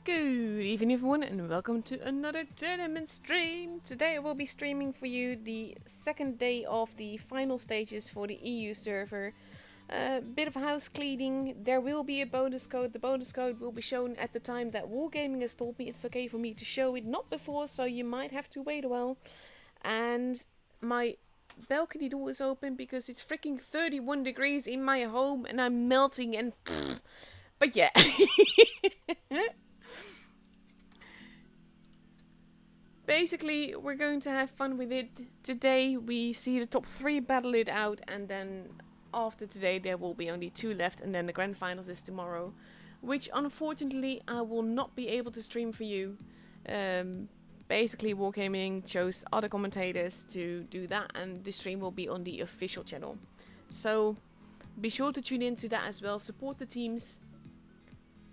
Good evening everyone and welcome to another tournament stream. Today I will be streaming for you the second day of the final stages for the EU server. A bit of house cleaning, there will be a bonus code. The bonus code will be shown at the time that Wargaming has told me it's okay for me to show it, not before, so you might have to wait a while. And my balcony door is open because it's freaking 31 degrees in my home and I'm melting and but yeah. Basically, we're going to have fun with it. Today we see the top 3 battle it out, and then after today there will be only 2 left, and then the grand finals is tomorrow. Which unfortunately I will not be able to stream for you. Basically Wargaming chose other commentators to do that, and the stream will be on the official channel. So be sure to tune into that as well, support the teams,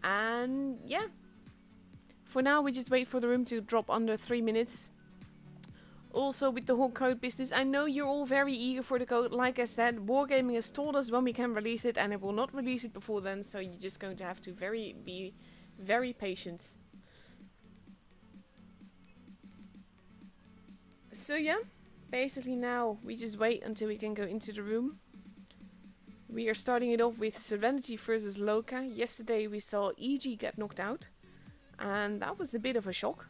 and yeah. For now, we just wait for the room to drop under 3 minutes. Also, with the whole code business, I know you're all very eager for the code. Like I said, Wargaming has told us when we can release it, and it will not release it before then, so you're just going to have to be very patient. So yeah, basically now we just wait until we can go into the room. We are starting it off with Serenity versus Loka. Yesterday we saw EG get knocked out. And that was a bit of a shock.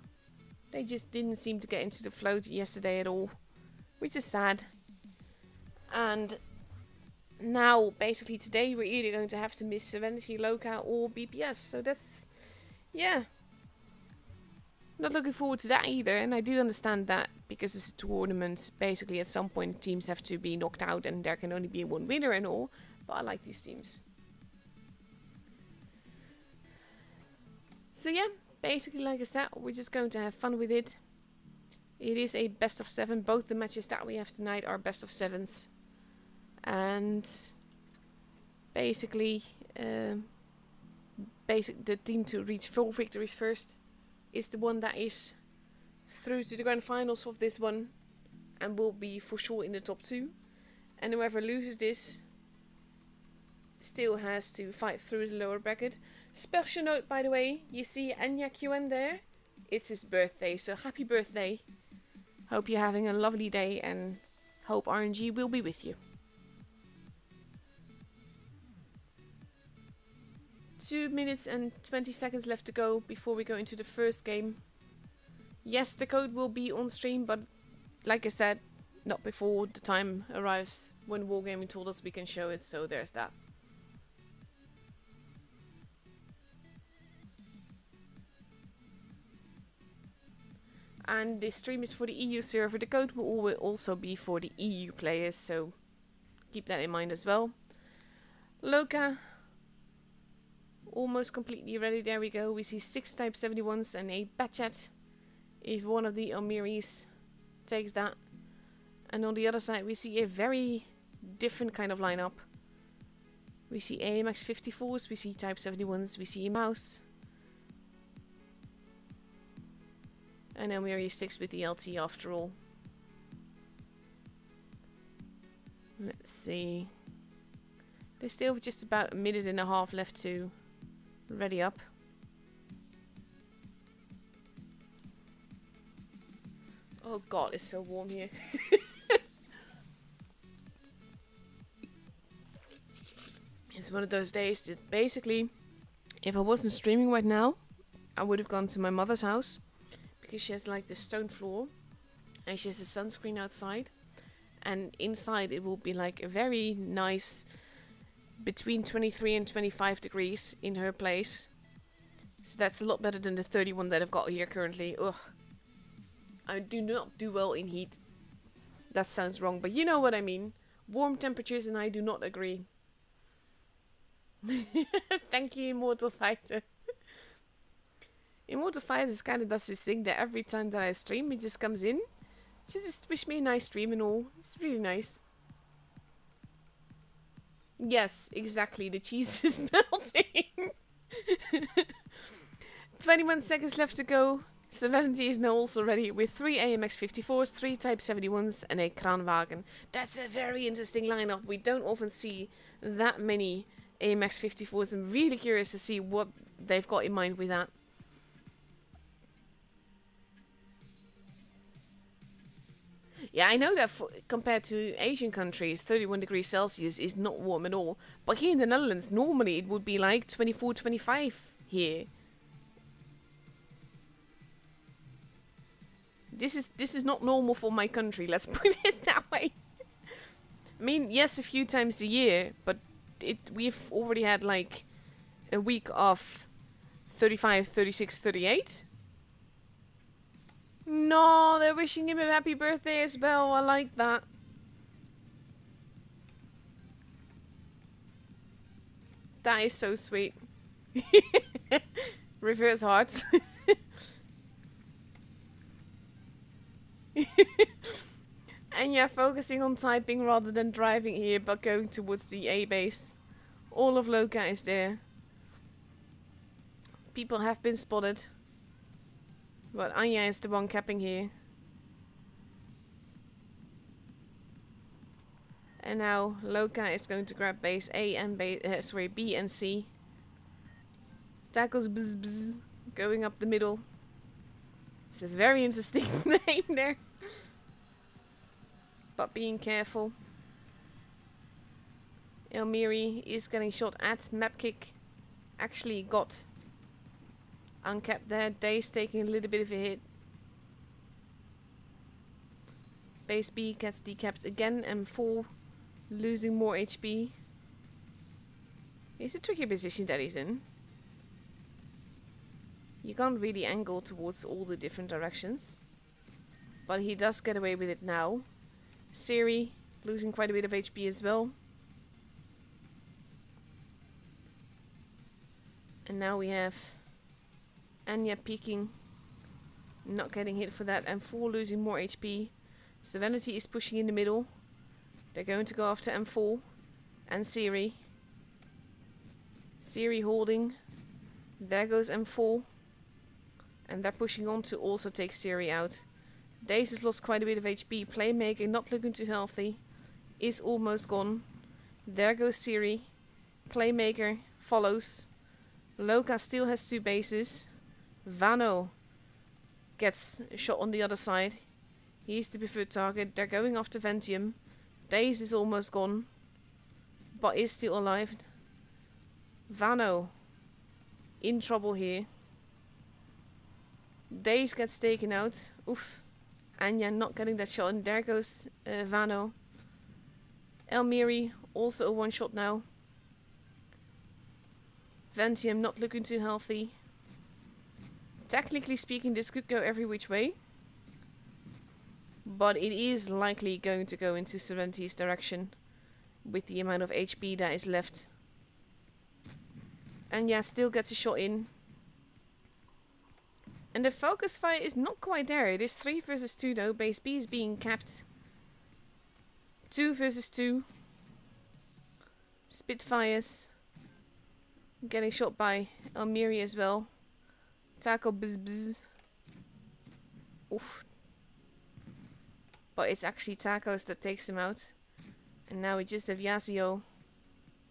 They just didn't seem to get into the float yesterday at all. Which is sad. And now, basically today, we're either going to have to miss Serenity, Loka or BPS. So that's... yeah. Not looking forward to that either. And I do understand that because it's a tournament. Basically at some point teams have to be knocked out and there can only be one winner and all. But I like these teams. So yeah, basically like I said, we're just going to have fun with it. It is a best of 7. Both the matches that we have tonight are best of 7s. And basically, the team to reach full victories first is the one that is through to the grand finals of this one. And will be for sure in the top 2. And whoever loses this still has to fight through the lower bracket. Special note, by the way, you see Anya QN there? It's his birthday, so happy birthday. Hope you're having a lovely day and hope RNG will be with you. 2 minutes and 20 seconds left to go before we go into the first game. Yes, the code will be on stream, but like I said, not before the time arrives when Wargaming told us we can show it, so there's that. And this stream is for the EU server. The code will also be for the EU players, so keep that in mind as well. Loka, almost completely ready. There we go. We see 6 Type 71s and a Batchat. If one of the Almiris takes that. And on the other side we see a very different kind of lineup. We see AMX 54s, we see Type 71s, we see a Mouse. And Almiri sticks with the LT after all. Let's see. There's still just about a minute and a half left to ready up. Oh god, it's so warm here. It's one of those days that basically, if I wasn't streaming right now, I would have gone to my mother's house. Because she has like the stone floor and she has a sunscreen outside, and inside it will be like a very nice between 23 and 25 degrees in her place. So that's a lot better than the 31 that I've got here currently. Ugh. I do not do well in heat. That sounds wrong, but you know what I mean. Warm temperatures and I do not agree. Thank you, Immortal Fighter. Immortal Fighter kind of does this thing that every time that I stream, it just comes in. Just wish me a nice stream and all. It's really nice. Yes, exactly. The cheese is melting. 21 seconds left to go. Serenity is now also ready with 3 AMX 54s, 3 Type 71s and a Kranwagen. That's a very interesting lineup. We don't often see that many AMX 54s. I'm really curious to see what they've got in mind with that. Yeah, I know that compared to Asian countries, 31 degrees Celsius is not warm at all. But here in the Netherlands, normally it would be like 24, 25 here. This is not normal for my country, let's put it that way. I mean, yes, a few times a year, but we've already had like a week of 35, 36, 38. No, they're wishing him a happy birthday as well. I like that. That is so sweet. Reverse hearts. And yeah, focusing on typing rather than driving here, but going towards the A base. All of Loka is there. People have been spotted. But Anya is the one capping here. And now Loka is going to grab base A and B and C. Tackles bzz bzz, going up the middle. It's a very interesting name there. But being careful. Elmiri is getting shot at. Map kick actually got uncapped there. Days taking a little bit of a hit. Base B gets decapped again. M4 losing more HP. It's a tricky position that he's in. You can't really angle towards all the different directions. But he does get away with it now. Siri losing quite a bit of HP as well. And now we have Anya peeking. Not getting hit for that. M4 losing more HP. Serenity is pushing in the middle. They're going to go after M4. And Siri. Siri holding. There goes M4. And they're pushing on to also take Siri out. Daze has lost quite a bit of HP. Playmaker not looking too healthy. Is almost gone. There goes Siri. Playmaker follows. Loka still has 2 bases. Vano gets shot on the other side. He's the preferred target. They're going after Ventium. Daze is almost gone. But is still alive. Vano in trouble here. Daze gets taken out. Oof. Anya not getting that shot. And there goes Vano. Elmiri also a 1-shot now. Ventium not looking too healthy. Technically speaking, this could go every which way. But it is likely going to go into Serenity's direction. With the amount of HP that is left. And yeah, still gets a shot in. And the focus fire is not quite there. It is 3 versus 2 though. Base B is being capped. 2 versus 2. Spitfires. Getting shot by Elmiri as well. Taco bzz bzz. Oof. But it's actually Tacos that takes him out. And now we just have Yasuo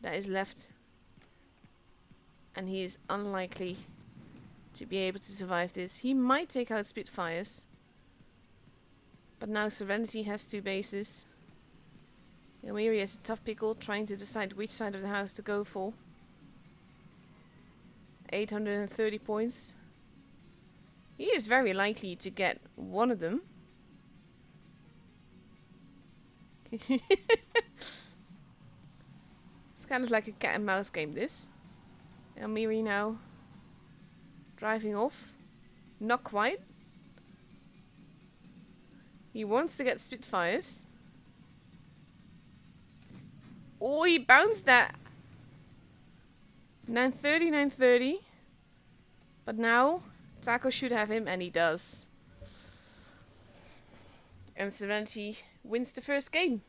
that is left. And he is unlikely to be able to survive this. He might take out Spitfires. But now Serenity has 2 bases. Elmiri has a tough pickle trying to decide which side of the house to go for. 830 points. He is very likely to get one of them. It's kind of like a cat and mouse game, this. Elmiri now driving off. Not quite. He wants to get Spitfires. Oh, he bounced that. 930, 930. But now Taco should have him, and he does. And Serenity wins the first game.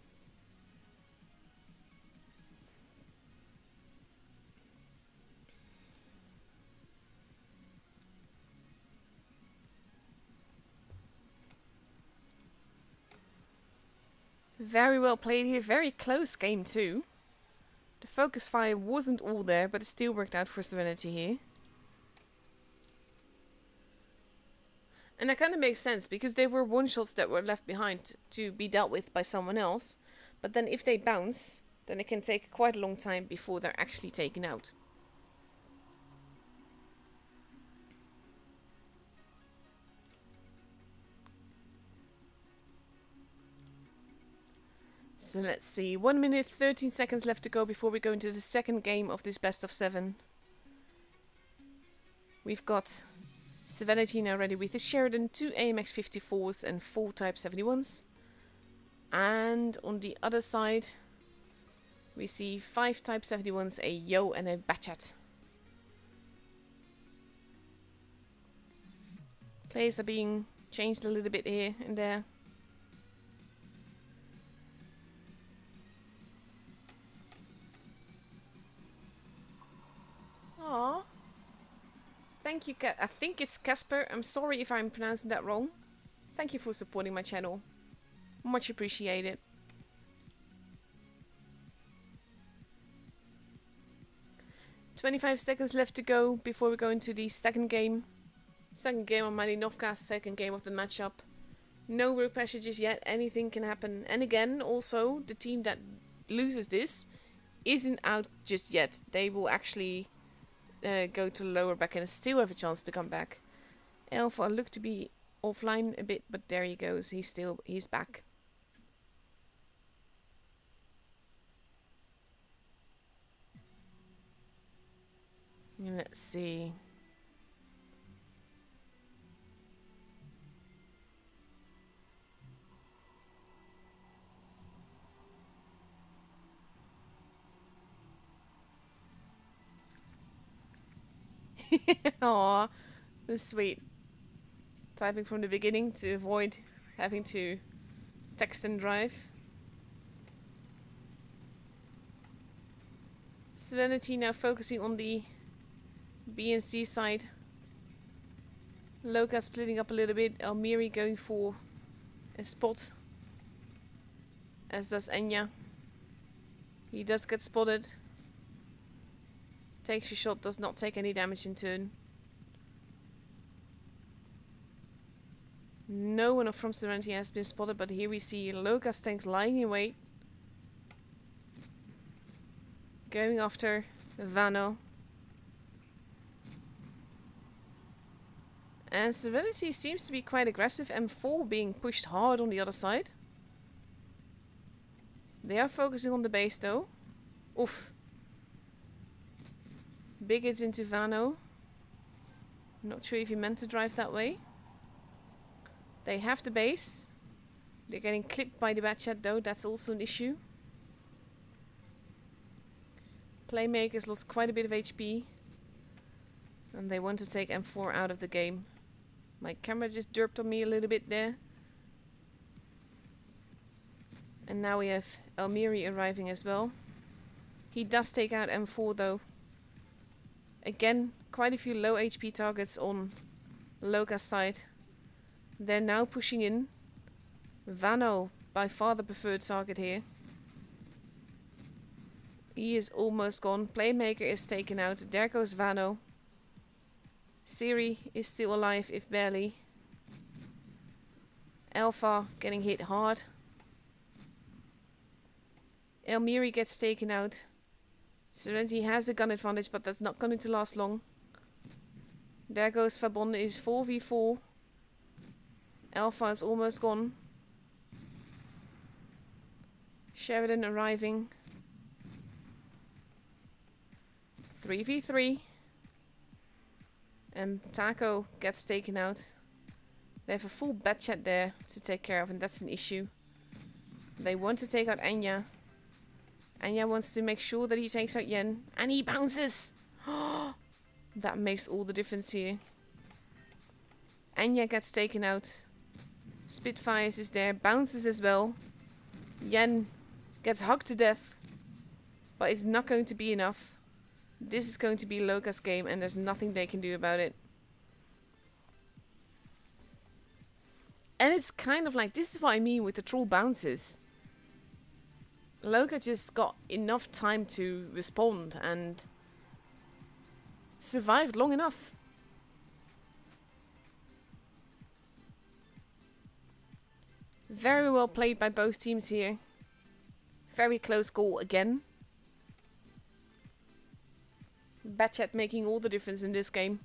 Very well played here. Very close game too. The focus fire wasn't all there, but it still worked out for Serenity here. And that kind of makes sense because they were one-shots that were left behind to be dealt with by someone else. But then if they bounce, then it can take quite a long time before they're actually taken out. So let's see, 1 minute 13 seconds left to go before we go into the second game of this best of 7. We've got Serenity now ready with his Sheridan, 2 AMX 54s and 4 Type 71s. And on the other side, we see 5 Type 71s, a Yo and a Batchat. Players are being changed a little bit here and there. Aww. Thank you, I think it's Casper. I'm sorry if I'm pronouncing that wrong. Thank you for supporting my channel. Much appreciated. "25 seconds left to go before we go into the second game. Second game on Mighty Novcast, second game of the matchup. No rogue passages yet, anything can happen. And again, also, the team that loses this isn't out just yet. They will actually go to the lower back and still have a chance to come back. Alpha looked to be offline a bit, but there he goes. He's back. Let's see. Aww, that's sweet. Typing from the beginning to avoid having to text and drive. Serenity now focusing on the B and C side. Loka splitting up a little bit. Almiri going for a spot. As does Enya. He does get spotted. Takes a shot, does not take any damage in turn. No one from Serenity has been spotted, but here we see Loka's tanks lying in wait. Going after Vano. And Serenity seems to be quite aggressive. M4 being pushed hard on the other side. They are focusing on the base though. Oof. Big hits into Vano. Not sure if he meant to drive that way. They have the base. They're getting clipped by the Batchat though. That's also an issue. Playmakers lost quite a bit of HP. And they want to take M4 out of the game. My camera just derped on me a little bit there. And now we have Almiri arriving as well. He does take out M4 though. Again, quite a few low HP targets on Loka's side. They're now pushing in. Vano, by far the preferred target here. He is almost gone. Playmaker is taken out. There goes Vano. Siri is still alive, if barely. Alpha getting hit hard. Almiri gets taken out. Serenity has a gun advantage, but that's not going to last long. There goes Fabon, is 4v4. Alpha is almost gone. Sheridan arriving. 3v3. And Taco gets taken out. They have a full Batchat there to take care of, and that's an issue. They want to take out Enya. Enya wants to make sure that he takes out Yen. And he bounces! That makes all the difference here. Enya gets taken out. Spitfires is there. Bounces as well. Yen gets hugged to death. But it's not going to be enough. This is going to be Loka's game and there's nothing they can do about it. And it's kind of like, this is what I mean with the troll bounces. Loka just got enough time to respond and survived long enough. Very well played by both teams here. Very close goal again. Batchat making all the difference in this game.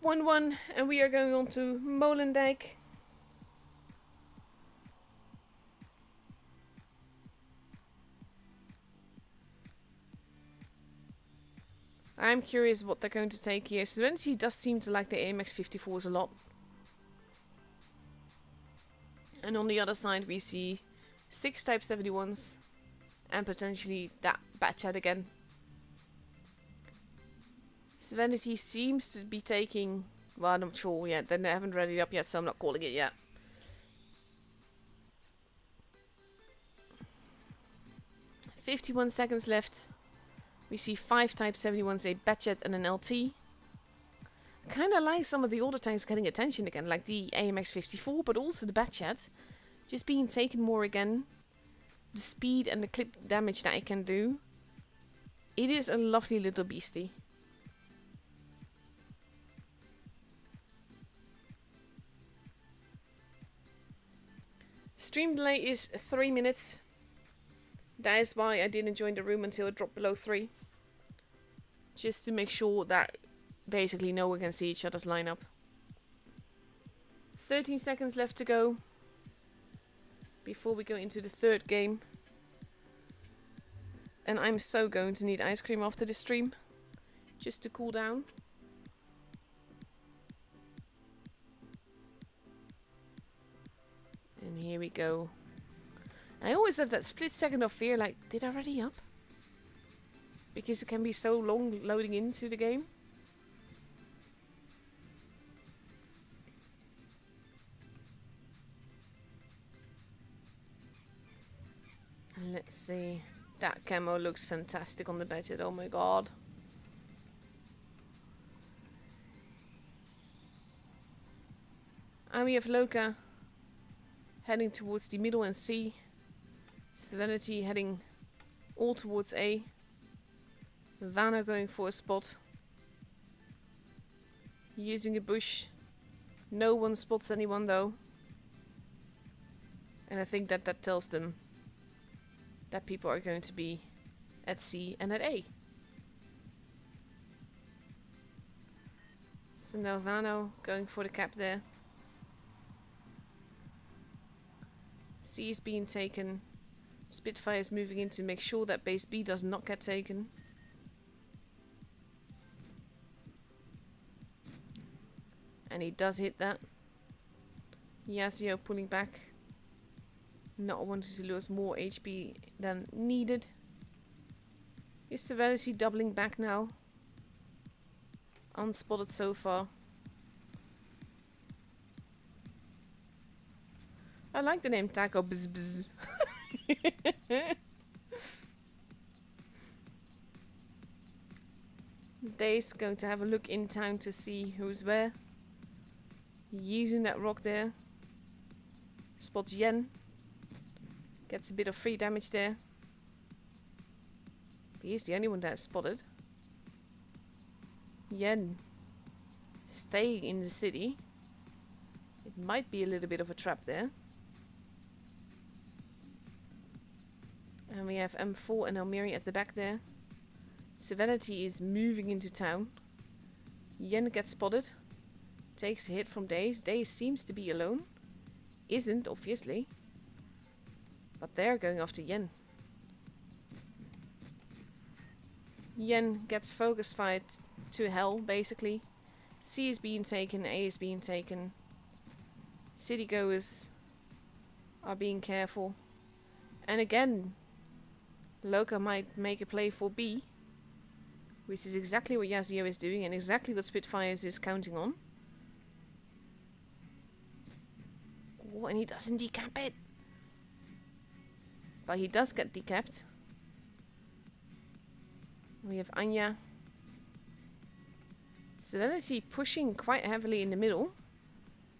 (1-1) and we are going on to Molendijk. I'm curious what they're going to take here. Serenity does seem to like the AMX 54s a lot. And on the other side we see 6 Type 71s and potentially that Batchat again. Serenity seems to be taking... Well, I'm not sure yet. They haven't readied up yet, so I'm not calling it yet. (51 seconds left. We see 5 Type 71s, a Batchat and an LT. Kinda like some of the older tanks getting attention again, like the AMX 54, but also the Batchat. Just being taken more again. The speed and the clip damage that it can do. It is a lovely little beastie. Stream delay is 3 minutes. That is why I didn't join the room until it dropped below 3. Just to make sure that basically no one can see each other's lineup. 13 seconds left to go before we go into the third game. And I'm so going to need ice cream after this stream, just to cool down. And here we go. I always have that split second of fear, like, did I ready up? Because it can be so long loading into the game. And let's see. That camo looks fantastic on the Batchat, oh my god. And we have Loka heading towards the middle and C. Serenity heading all towards A. Vanna going for a spot. Using a bush. No one spots anyone though. And I think that that tells them that people are going to be at C and at A. So now Vano going for the cap there. C is being taken. Spitfire is moving in to make sure that base B does not get taken. And he does hit that. Yasuo pulling back. Not wanting to lose more HP than needed. Is Serenity doubling back now? Unspotted so far. I like the name Taco Bzz Bzz. Dave's going to have a look in town to see who's where. Using that rock there. Spots Yen. Gets a bit of free damage there. But he's the only one that's spotted. Yen. Staying in the city. It might be a little bit of a trap there. And we have M4 and Elmiri at the back there. Serenity is moving into town. Yen gets spotted. Takes a hit from Daze. Daze seems to be alone. Isn't, obviously. But they're going after Yen. Yen gets focus fight to hell, basically. C is being taken, A is being taken. City goers are being careful. And again, Loka might make a play for B. Which is exactly what Yasuo is doing and exactly what Spitfires is counting on. Oh, and he doesn't decap it. But he does get decapped. We have Anya. Serenity pushing quite heavily in the middle.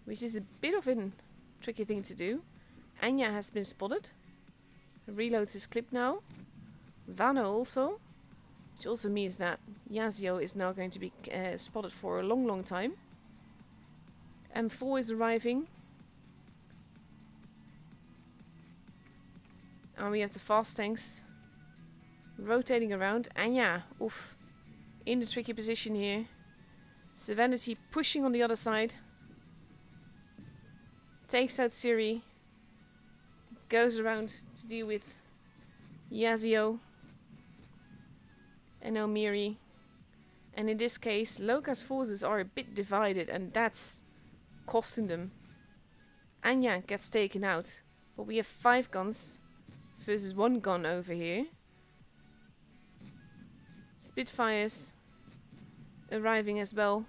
Which is a bit of a tricky thing to do. Anya has been spotted. Reloads his clip now. Vano also. Which also means that Yazio is now going to be spotted for a long, long time. M4 is arriving. And we have the fast tanks rotating around. And yeah, oof. In the tricky position here. Serenity pushing on the other side. Takes out Siri. Goes around to deal with Yazio and Elmiri. And in this case, Loka's forces are a bit divided, and that's costing them. Anya gets taken out, but we have 5 guns versus 1 gun over here. Spitfires arriving as well.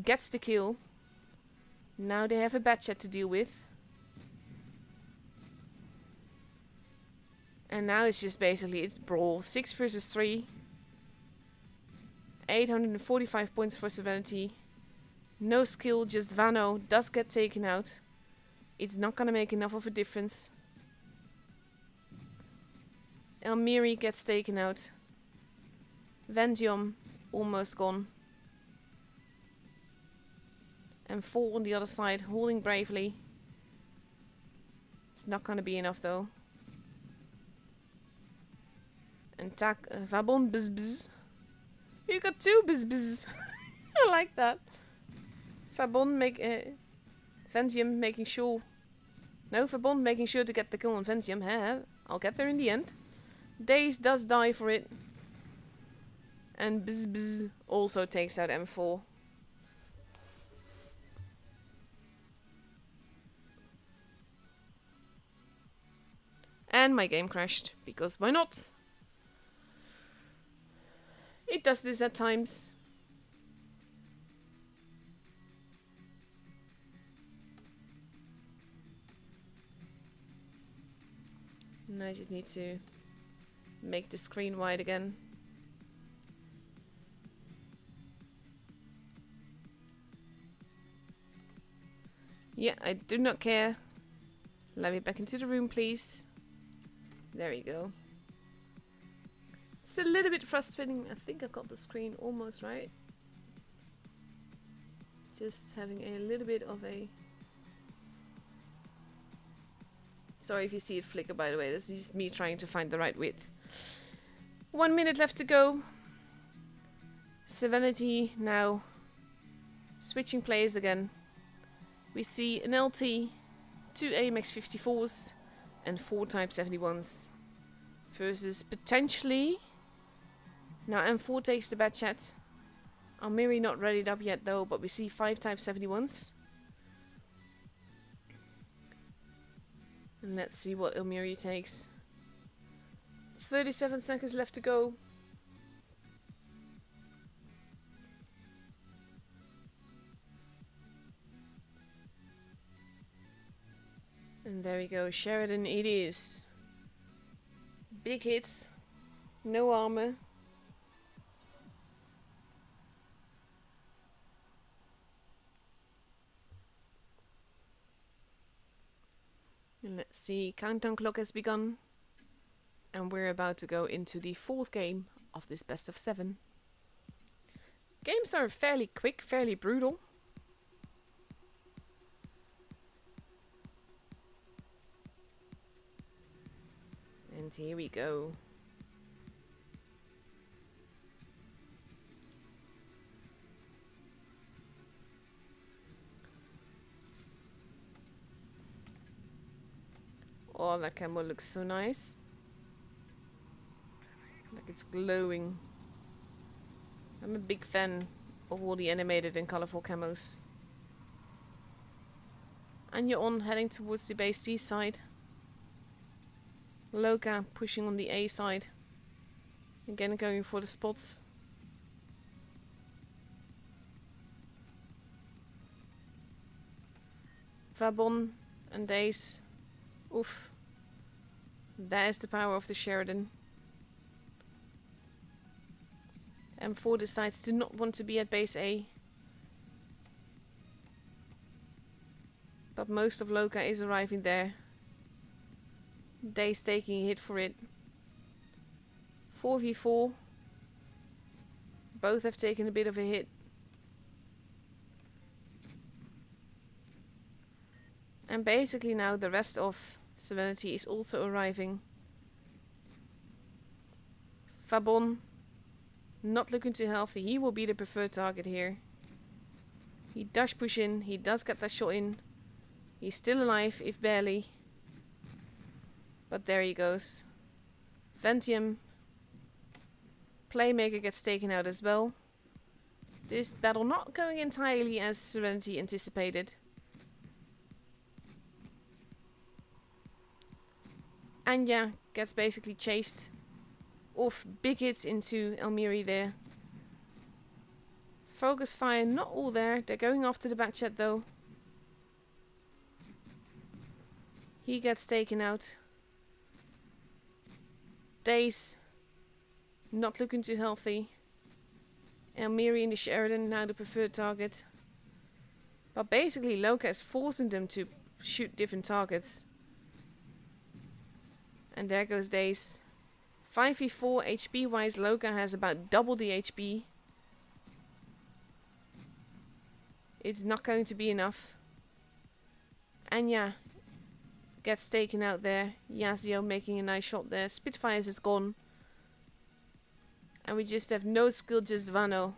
Gets the kill. Now they have a Batchat to deal with. And now it's just basically, it's brawl. 6 versus 3. 845 points for Serenity. No skill, just Vano does get taken out. It's not gonna make enough of a difference. Elmiri gets taken out. Vendium almost gone. And 4 on the other side, holding bravely. It's not gonna be enough though. And Vabon bzz bzz. You got 2 bzz bzz. I like that. Vabon Ventium making sure. No, Vabon making sure to get the kill on Ventium. I'll get there in the end. Daze does die for it. And bzz bzz also takes out M4. And my game crashed, because why not? It does this at times. And I just need to make the screen wide again. Yeah, I do not care. Let me back into the room, please. There we go. It's a little bit frustrating. I think I got the screen almost right. Just having a little bit of a... Sorry if you see it flicker, by the way. This is just me trying to find the right width. 1 minute left to go. Serenity now switching players again. We see an LT, 2 AMX 54s, and 4 Type 71s. Versus potentially... Now M4 takes the Batchat. Elmiri not readied up yet though, but we see 5 Type 71s. And let's see what Elmiri takes. 37 seconds left to go. And there we go, Sheridan it is. Big hits, no armor. And let's see, countdown clock has begun. And we're about to go into the 4th game of this best of 7. Games are fairly quick, fairly brutal. And here we go. Oh, that camo looks so nice. Like it's glowing. I'm a big fan of all the animated and colorful camos. And you're on heading towards the base C side. Loka pushing on the A side. Again going for the spots. Vabon and Daze. Oof. That is the power of the Sheridan. M4 decides to not want to be at base A. But most of Loka is arriving there. Daze taking a hit for it. 4v4. Both have taken a bit of a hit. And basically now the rest of Serenity is also arriving. Fabon, not looking too healthy. He will be the preferred target here. He does push in. He does get that shot in. He's still alive, if barely. But there he goes. Ventium. Playmaker gets taken out as well. This battle not going entirely as Serenity anticipated. Anya gets basically chased off. Big hits into Elmiri there. Focus fire not all there. They're going after the back chat though. He gets taken out. Daze not looking too healthy. Elmiri and the Sheridan now the preferred target. But basically Loka is forcing them to shoot different targets. And there goes Daze. 5v4 HP wise, Loka has about double the HP. It's not going to be enough. Anya gets taken out there. Yazio making a nice shot there. Spitfires is gone. And we just have no skill, just Vano.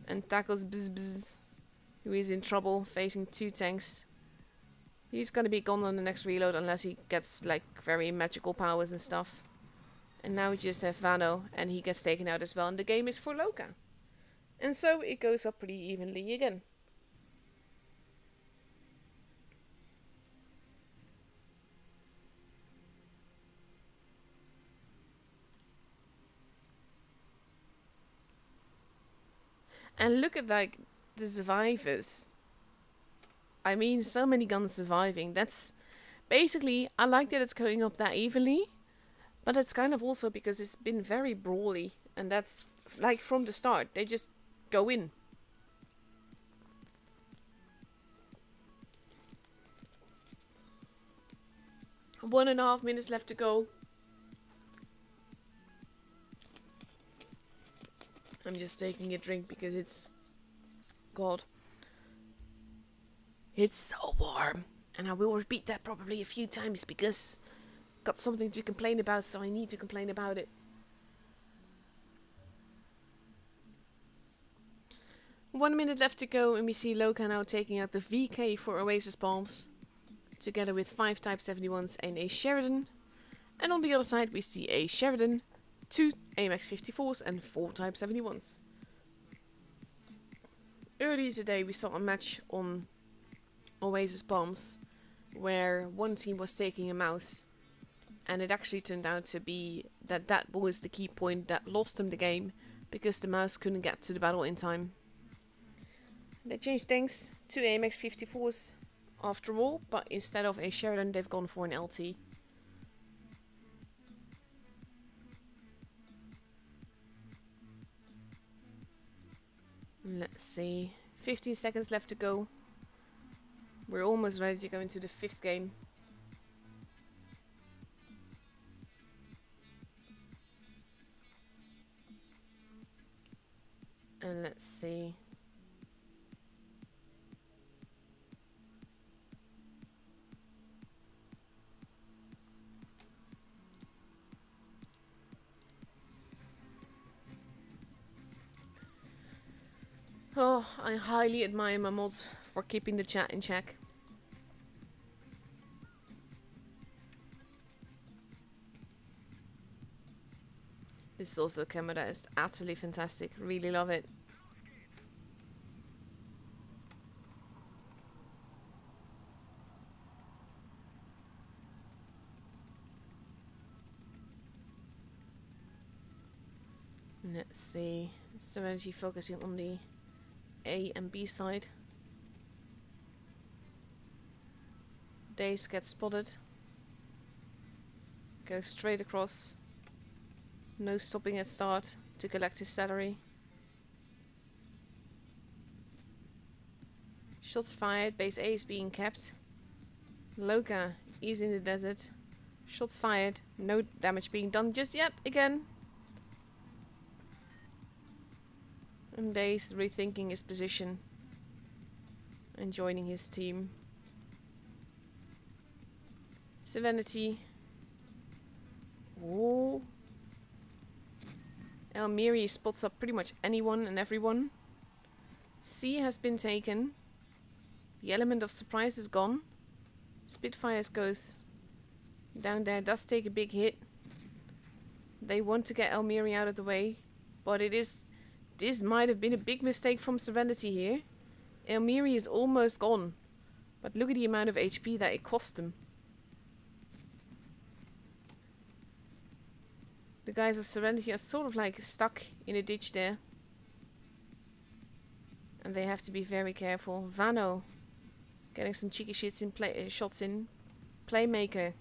And tackles Bzz, who is in trouble facing 2 tanks. He's gonna be gone on the next reload unless he gets like very magical powers and stuff. And now we just have Vano and he gets taken out as well. And the game is for Loka. And so it goes up pretty evenly again. And look at like the survivors. I mean, so many guns surviving. That's basically, I like that it's going up that evenly. But it's kind of also because it's been very brawly. And that's like from the start. They just go in. One and a half minutes left to go. I'm just taking a drink because it's... God. It's so warm. And I will repeat that probably a few times because... got something to complain about, so I need to complain about it. 1 minute left to go and we see Loka now taking out the VK for Oasis Bombs. Together with 5 Type 71s and a Sheridan. And on the other side we see a Sheridan, 2 AMX 54s and 4 Type 71s. Earlier today we saw a match on Oasis Bombs where one team was taking a mouse. And it actually turned out to be that that was the key point that lost them the game. Because the mouse couldn't get to the battle in time. They changed things to AMX 54s after all. But instead of a Sheridan they've gone for an LT. Let's see. 15 seconds left to go. We're almost ready to go into the 5th game. And let's see. Oh, I highly admire my mods for keeping the chat in check. This is also a camera that is absolutely fantastic. Really love it. Let's see. Serenity focusing on the A and B side. Daze gets spotted. Goes straight across. No stopping at start to collect his salary. Shots fired. Base A is being kept. Loka is in the desert. Shots fired. No damage being done just yet. Again. And Days rethinking his position and joining his team. Serenity. Oh. Elmiri spots up pretty much anyone and everyone. C has been taken. The element of surprise is gone. Spitfires goes down there, does take a big hit. They want to get Elmiri out of the way, but this might have been a big mistake from Serenity here. Elmiri is almost gone, but look at the amount of HP that it cost them. The guys of Serenity are sort of like stuck in a ditch there. And they have to be very careful. Vano getting some cheeky shots in. Playmaker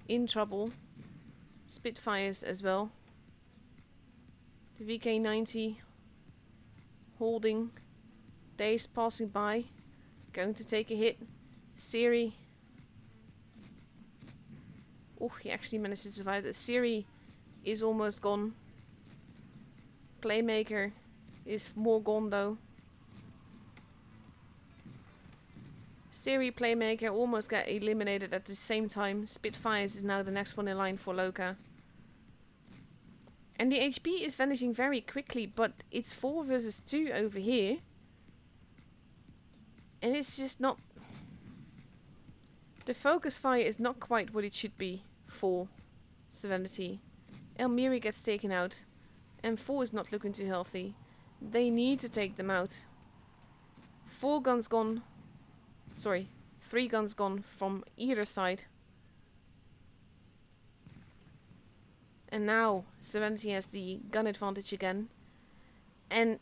in trouble. Spitfires as well. The VK90 holding. Days passing by. Going to take a hit. Siri. Oh, he actually managed to survive that. Siri is almost gone. Playmaker is more gone though. Siri Playmaker almost got eliminated at the same time. Spitfires is now the next one in line for Loka. And the HP is vanishing very quickly, but it's 4 versus 2 over here. And it's just not... The focus fire is not quite what it should be for Serenity. Elmiri gets taken out. M4 is not looking too healthy. They need to take them out. 4 guns gone. Sorry, 3 guns gone from either side. And now Serenity has the gun advantage again. And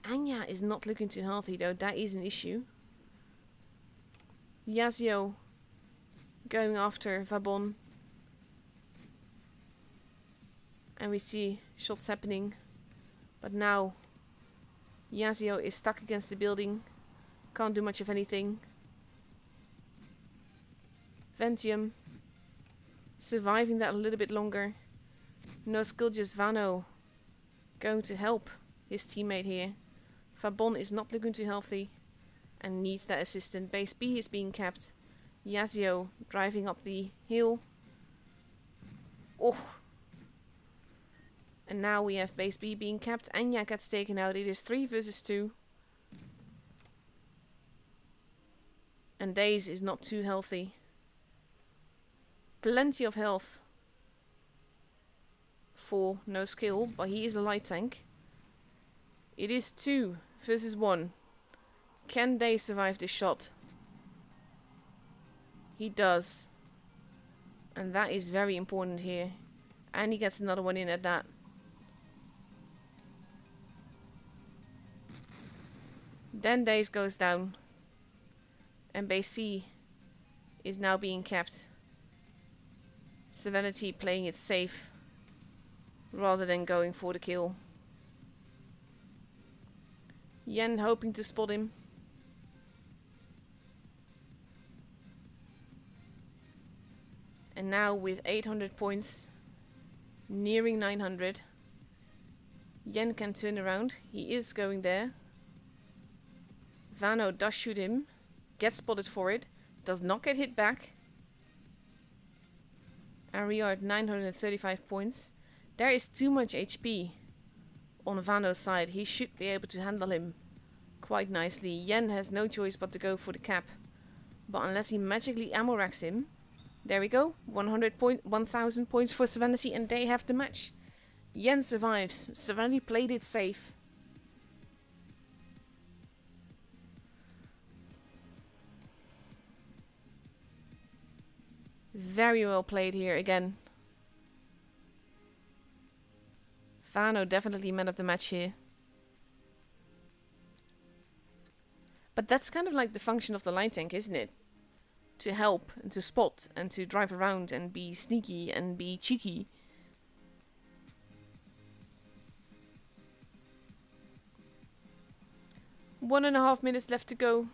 Anya is not looking too healthy though, that is an issue. Yazio going after Vabon. And we see shots happening. But now Yazio is stuck against the building. Can't do much of anything. Ventium surviving that a little bit longer. No skill, just Vano going to help his teammate here. Fabon is not looking too healthy and needs that assistant. Base B is being kept. Yazio driving up the hill. Oh. And now we have base B being kept. Anya gets taken out. It is 3 versus 2. And Days is not too healthy. Plenty of health for no skill, but he is a light tank. It is 2 versus 1. Can Days survive this shot? He does. And that is very important here. And he gets another one in at that. Then Days goes down. And base C is now being kept. Serenity playing it safe rather than going for the kill. Yen hoping to spot him. And now with 800 points, nearing 900, Yen can turn around. He is going there. Vano does shoot him, gets spotted for it, does not get hit back. And we are at 935 points. There is too much HP on Vano's side. He should be able to handle him quite nicely. Yen has no choice but to go for the cap. But unless he magically ammo racks him. There we go. 1,000 points for Serenity and they have the match. Yen survives. Serenity played it safe. Very well played here again. Vano definitely man of the match here. But that's kind of like the function of the light tank, isn't it? To help and to spot and to drive around and be sneaky and be cheeky. One and a half minutes left to go.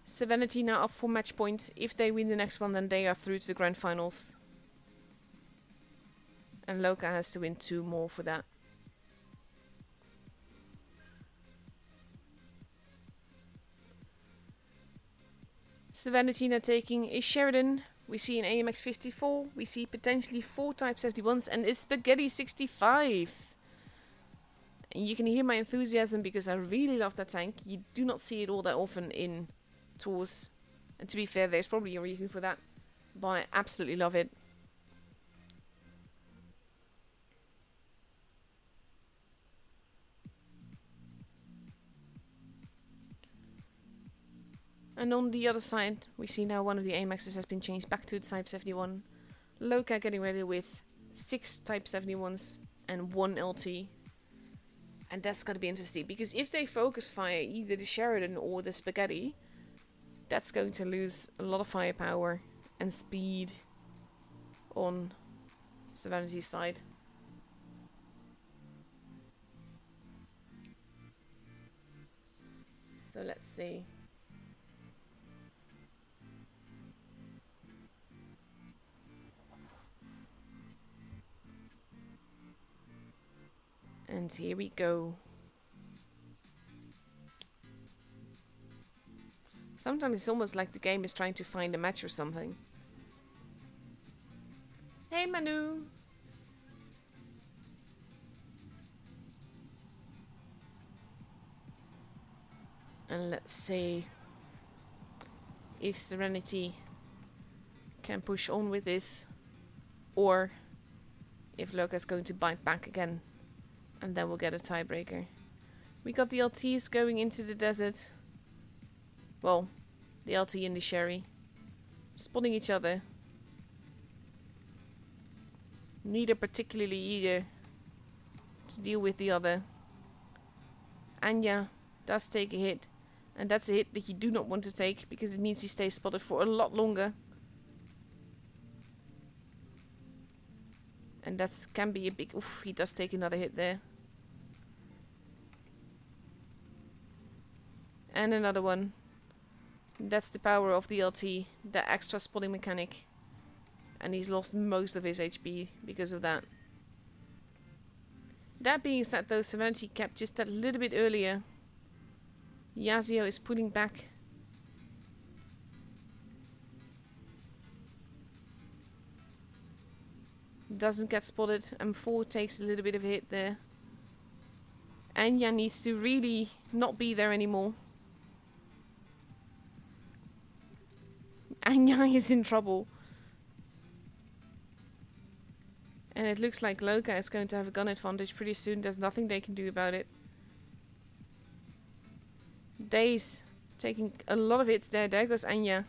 Serenity now up for match point. If they win the next one, then they are through to the grand finals. And Loka has to win 2 more for that. Serenity now taking a Sheridan. We see an AMX 54. We see potentially 4 Type 71s and a Spaghetti 65. And you can hear my enthusiasm because I really love that tank. You do not see it all that often in tours. And to be fair, there's probably a reason for that. But I absolutely love it. And on the other side, we see now one of the AMXs has been changed back to the Type 71. Loka getting ready with 6 Type 71s and 1 LT. And that's going to be interesting, because if they focus fire either the Sheridan or the Spaghetti, that's going to lose a lot of firepower and speed on Serenity's side. So let's see. And here we go. Sometimes it's almost like the game is trying to find a match or something. Hey Manu! And let's see if Serenity can push on with this, or if Loka's going to bite back again. And then we'll get a tiebreaker. We got the LTs going into the desert. Well, the LT and the Sherry. Spotting each other. Neither particularly eager to deal with the other. Anya does take a hit. And that's a hit that you do not want to take, because it means he stays spotted for a lot longer. And that can be a big... Oof, he does take another hit there. And another one. That's the power of the LT. The extra spotting mechanic. And he's lost most of his HP because of that. That being said though, Serenity kept just that little bit earlier. Yazio is pulling back. Doesn't get spotted. M4 takes a little bit of a hit there. Anya needs to really not be there anymore. Anya is in trouble. And it looks like Loka is going to have a gun advantage pretty soon. There's nothing they can do about it. Daze taking a lot of hits there. There goes Anya.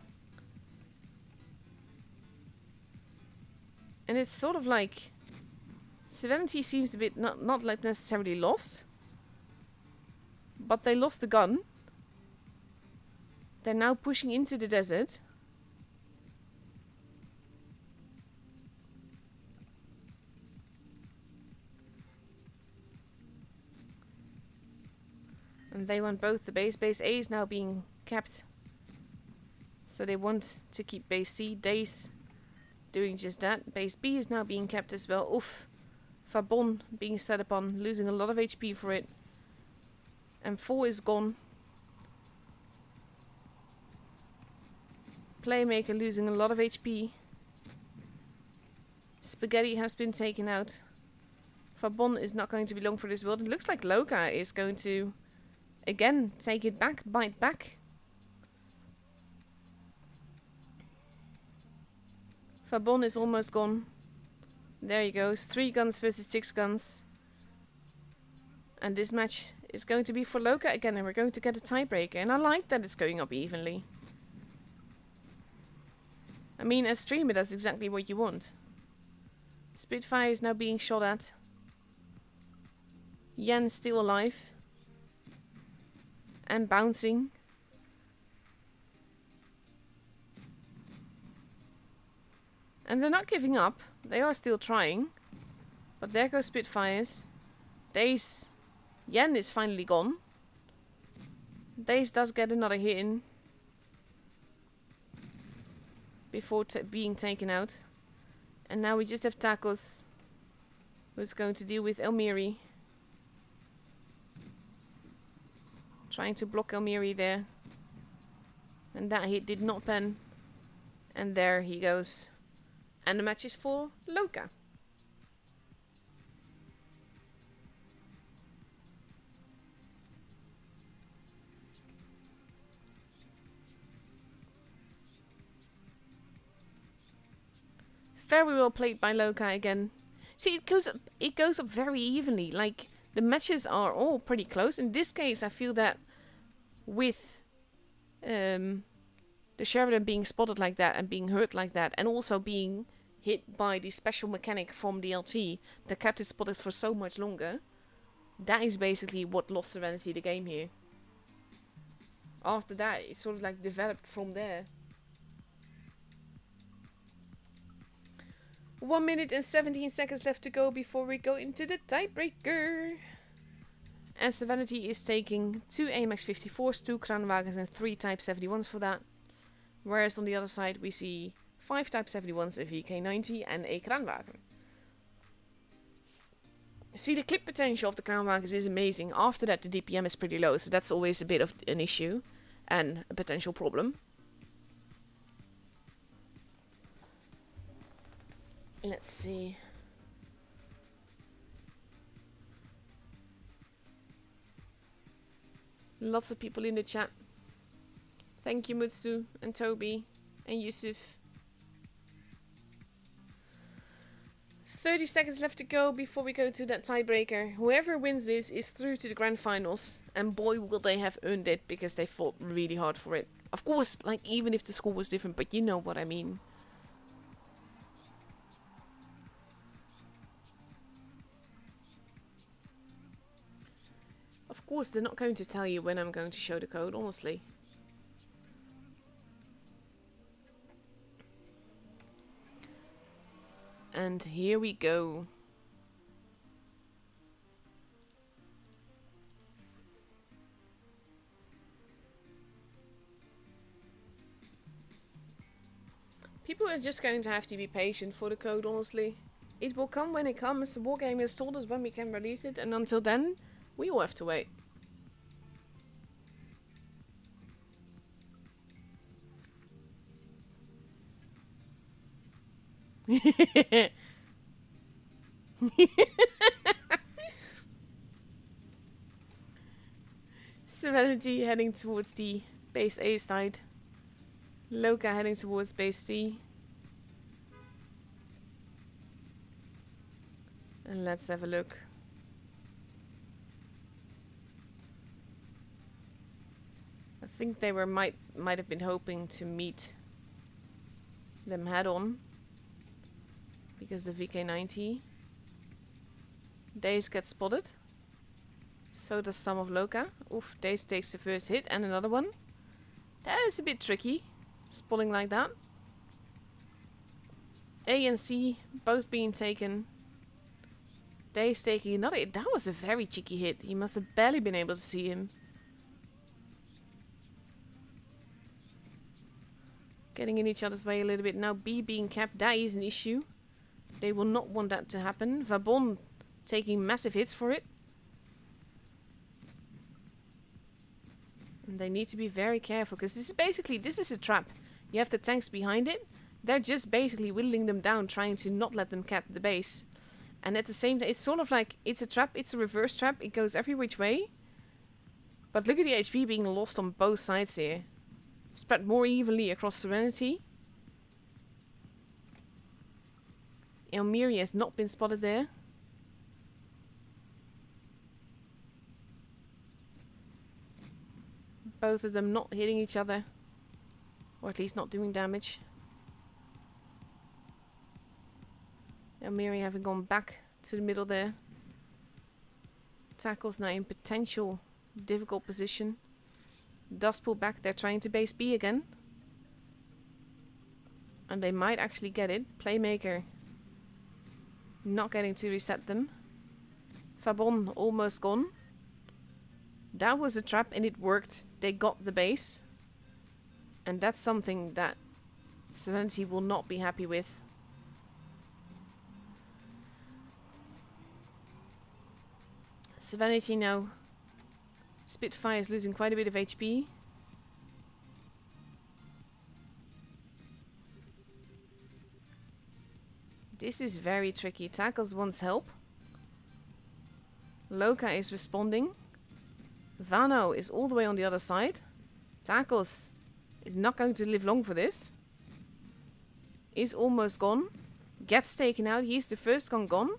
And it's sort of like Serenity seems a bit not like necessarily lost. But they lost the gun. They're now pushing into the desert. And they want both the base. Base A is now being kept. So they want to keep base C. Daze doing just that. Base B is now being kept as well. Oof. Fabon being set upon, losing a lot of HP for it. And 4 is gone. Playmaker losing a lot of HP. Spaghetti has been taken out. Fabon is not going to be long for this world. It looks like Loka is going to again take it back, bite back. Fabon is almost gone. There he goes. 3 guns versus 6 guns. And this match is going to be for Loka again, and we're going to get a tiebreaker. And I like that it's going up evenly. I mean, as streamer, that's exactly what you want. Spitfire is now being shot at. Yen's still alive. And bouncing. And they're not giving up. They are still trying. But there goes Spitfires. Daze. Yen is finally gone. Daze does get another hit in. Before being taken out. And now we just have Tacos. Who's going to deal with Elmiri. Trying to block Elmiri there. And that hit did not pen. And there he goes. And the match is for Loka. Very well played by Loka again. See, it goes up very evenly. Like, the matches are all pretty close. In this case, I feel that with the Sheridan being spotted like that and being hurt like that, and also being hit by the special mechanic from the LT that kept it spotted for so much longer, that is basically what lost Serenity the game here. After that, it sort of like developed from there. 1 minute and 17 seconds left to go before we go into the tiebreaker. And Serenity is taking 2 AMX 54s, 2 Kranwagens and 3 Type 71s for that. Whereas on the other side we see 5 Type 71s, a VK90 and a Kranwagen. See, the clip potential of the Kranwagens is amazing. After that the DPM is pretty low, so that's always a bit of an issue and a potential problem. Let's see. Lots of people in the chat. Thank you, Mutsu and Toby and Yusuf. 30 seconds left to go before we go to that tiebreaker. Whoever wins this is through to the grand finals. And boy, will they have earned it, because they fought really hard for it. Of course, like, even if the score was different, but you know what I mean. Of course, they're not going to tell you when I'm going to show the code, honestly. And here we go. People are just going to have to be patient for the code, honestly. It will come when it comes. The Wargaming has told us when we can release it, and until then, we all have to wait. Serenity heading towards the base A side. Loka heading towards base C. And let's have a look. I think they might have been hoping to meet them head on. Because the VK90. Daze gets spotted. So does some of Loka. Oof, Daze takes the first hit and another one. That is a bit tricky. Spotting like that. A and C both being taken. Daze taking another hit. That was a very cheeky hit. He must have barely been able to see him. Getting in each other's way a little bit. Now B being capped. That is an issue. They will not want that to happen. Vabon taking massive hits for it. And they need to be very careful, because this is a trap. You have the tanks behind it. They're just basically whittling them down, trying to not let them cap the base. And at the same time, it's sort of like, it's a trap, it's a reverse trap. It goes every which way. But look at the HP being lost on both sides here. Spread more evenly across Serenity. Elmiri has not been spotted there. Both of them not hitting each other. Or at least not doing damage. Elmiri having gone back to the middle there. Tackle's now in potential difficult position. Does pull back. They're trying to base B again. And they might actually get it. Playmaker not getting to reset them. Fabon almost gone. That was a trap and it worked. They got the base. And that's something that Serenity will not be happy with. Serenity now. Spitfire is losing quite a bit of HP. This is very tricky. Tackles wants help. Loka is responding. Vano is all the way on the other side. Tackles is not going to live long for this. Is almost gone. Gets taken out. He's the first one gone.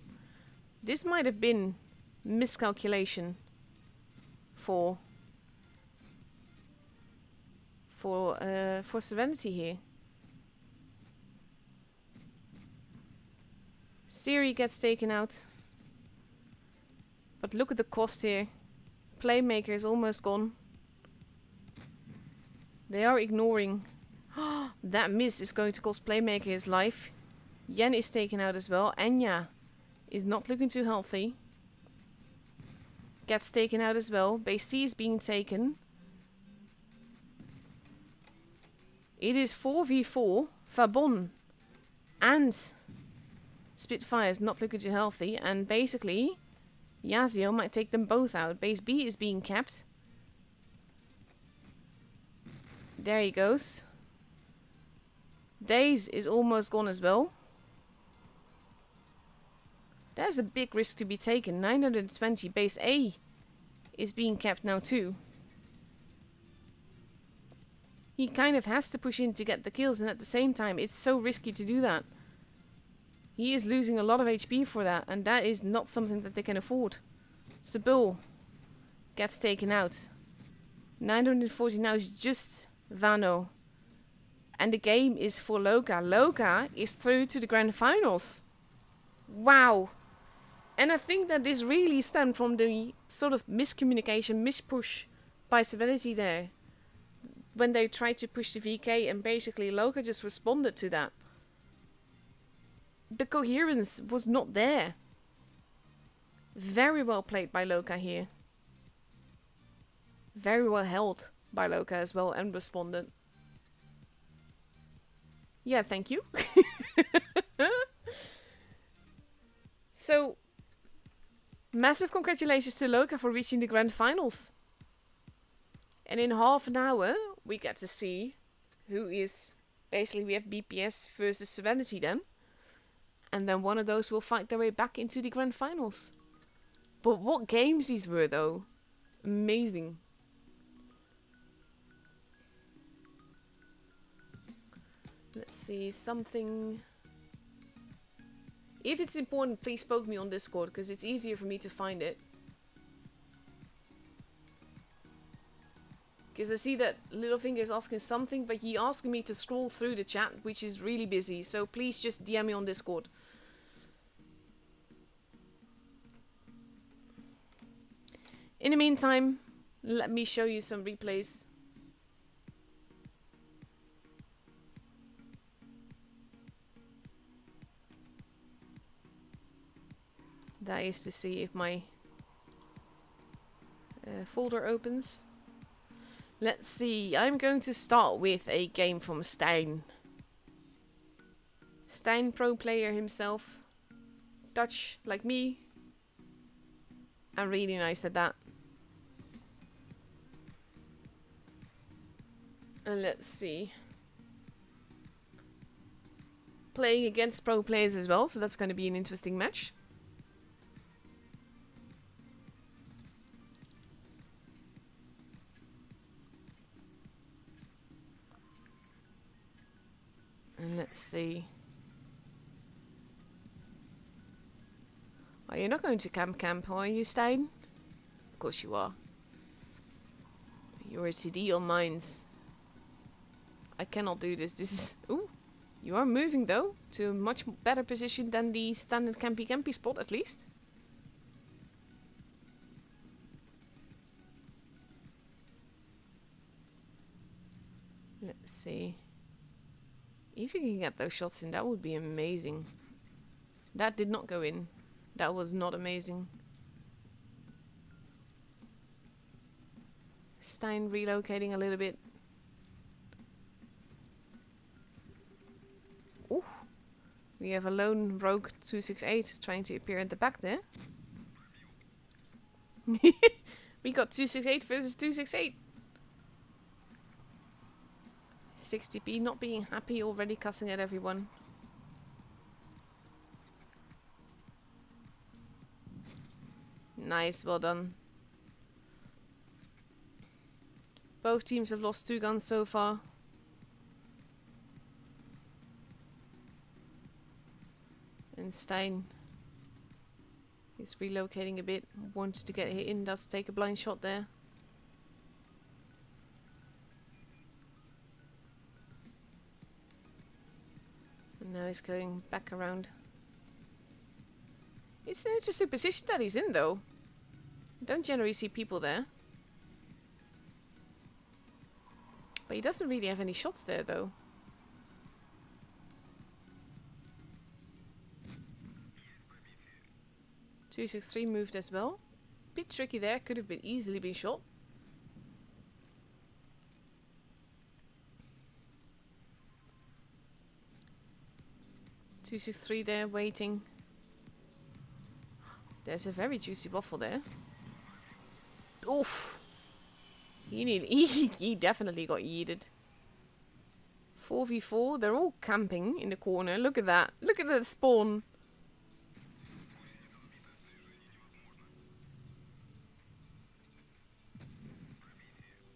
This might have been miscalculation for Serenity here. Siri gets taken out. But look at the cost here. Playmaker is almost gone. They are ignoring. That miss is going to cost Playmaker his life. Yen is taken out as well. Enya is not looking too healthy. Gets taken out as well. Base C is being taken. It is 4v4. Fabon and Spitfire is not looking too healthy. And basically, Yazio might take them both out. Base B is being kept. There he goes. Daze is almost gone as well. There's a big risk to be taken. 920. Base A is being kept now too. He kind of has to push in to get the kills, and at the same time it's so risky to do that. He is losing a lot of HP for that, and that is not something that they can afford. Sabul gets taken out. 940 now is just Vano. And the game is for Loka. Loka is through to the grand finals. Wow. And I think that this really stemmed from the sort of miscommunication, mispush by Serenity there. When they tried to push the VK, and basically Loka just responded to that. The coherence was not there. Very well played by Loka here. Very well held by Loka as well, and responded. Yeah, thank you. So, massive congratulations to Loka for reaching the grand finals. And in half an hour, we get to see who is... Basically, we have BPS versus Serenity then. And then one of those will fight their way back into the grand finals. But what games these were, though. Amazing. Let's see, something... If it's important, please poke me on Discord, because it's easier for me to find it. Because I see that Littlefinger is asking something, but he asking me to scroll through the chat, which is really busy. So please just DM me on Discord. In the meantime, let me show you some replays. That is to see if my folder opens. Let's see, I'm going to start with a game from Stijn. Stijn, pro player himself. Dutch, like me. I'm really nice at that. And let's see. Playing against pro players as well, so that's going to be an interesting match. And let's see. Oh, you're not going to camp, are you, Stijn? Of course you are. You're a TD on mines. I cannot do this. This is... Ooh. You are moving, though, to a much better position than the standard campy spot, at least. Let's see. If you can get those shots in, that would be amazing. That did not go in. That was not amazing. Stijn relocating a little bit. Ooh. We have a lone rogue 268 trying to appear at the back there. We got 268 versus 268. 60p not being happy, already cussing at everyone. Nice, well done. Both teams have lost 2 guns so far. And Stein is relocating a bit. Wanted to get hit in, does take a blind shot there. And now he's going back around. It's an interesting position that he's in though. You don't generally see people there. But he doesn't really have any shots there though. .263 moved as well. Bit tricky there, could have been easily been shot. .263 there waiting. There's a very juicy waffle there. Oof. He definitely got yeeted. 4v4. They're all camping in the corner. Look at that. Look at the spawn.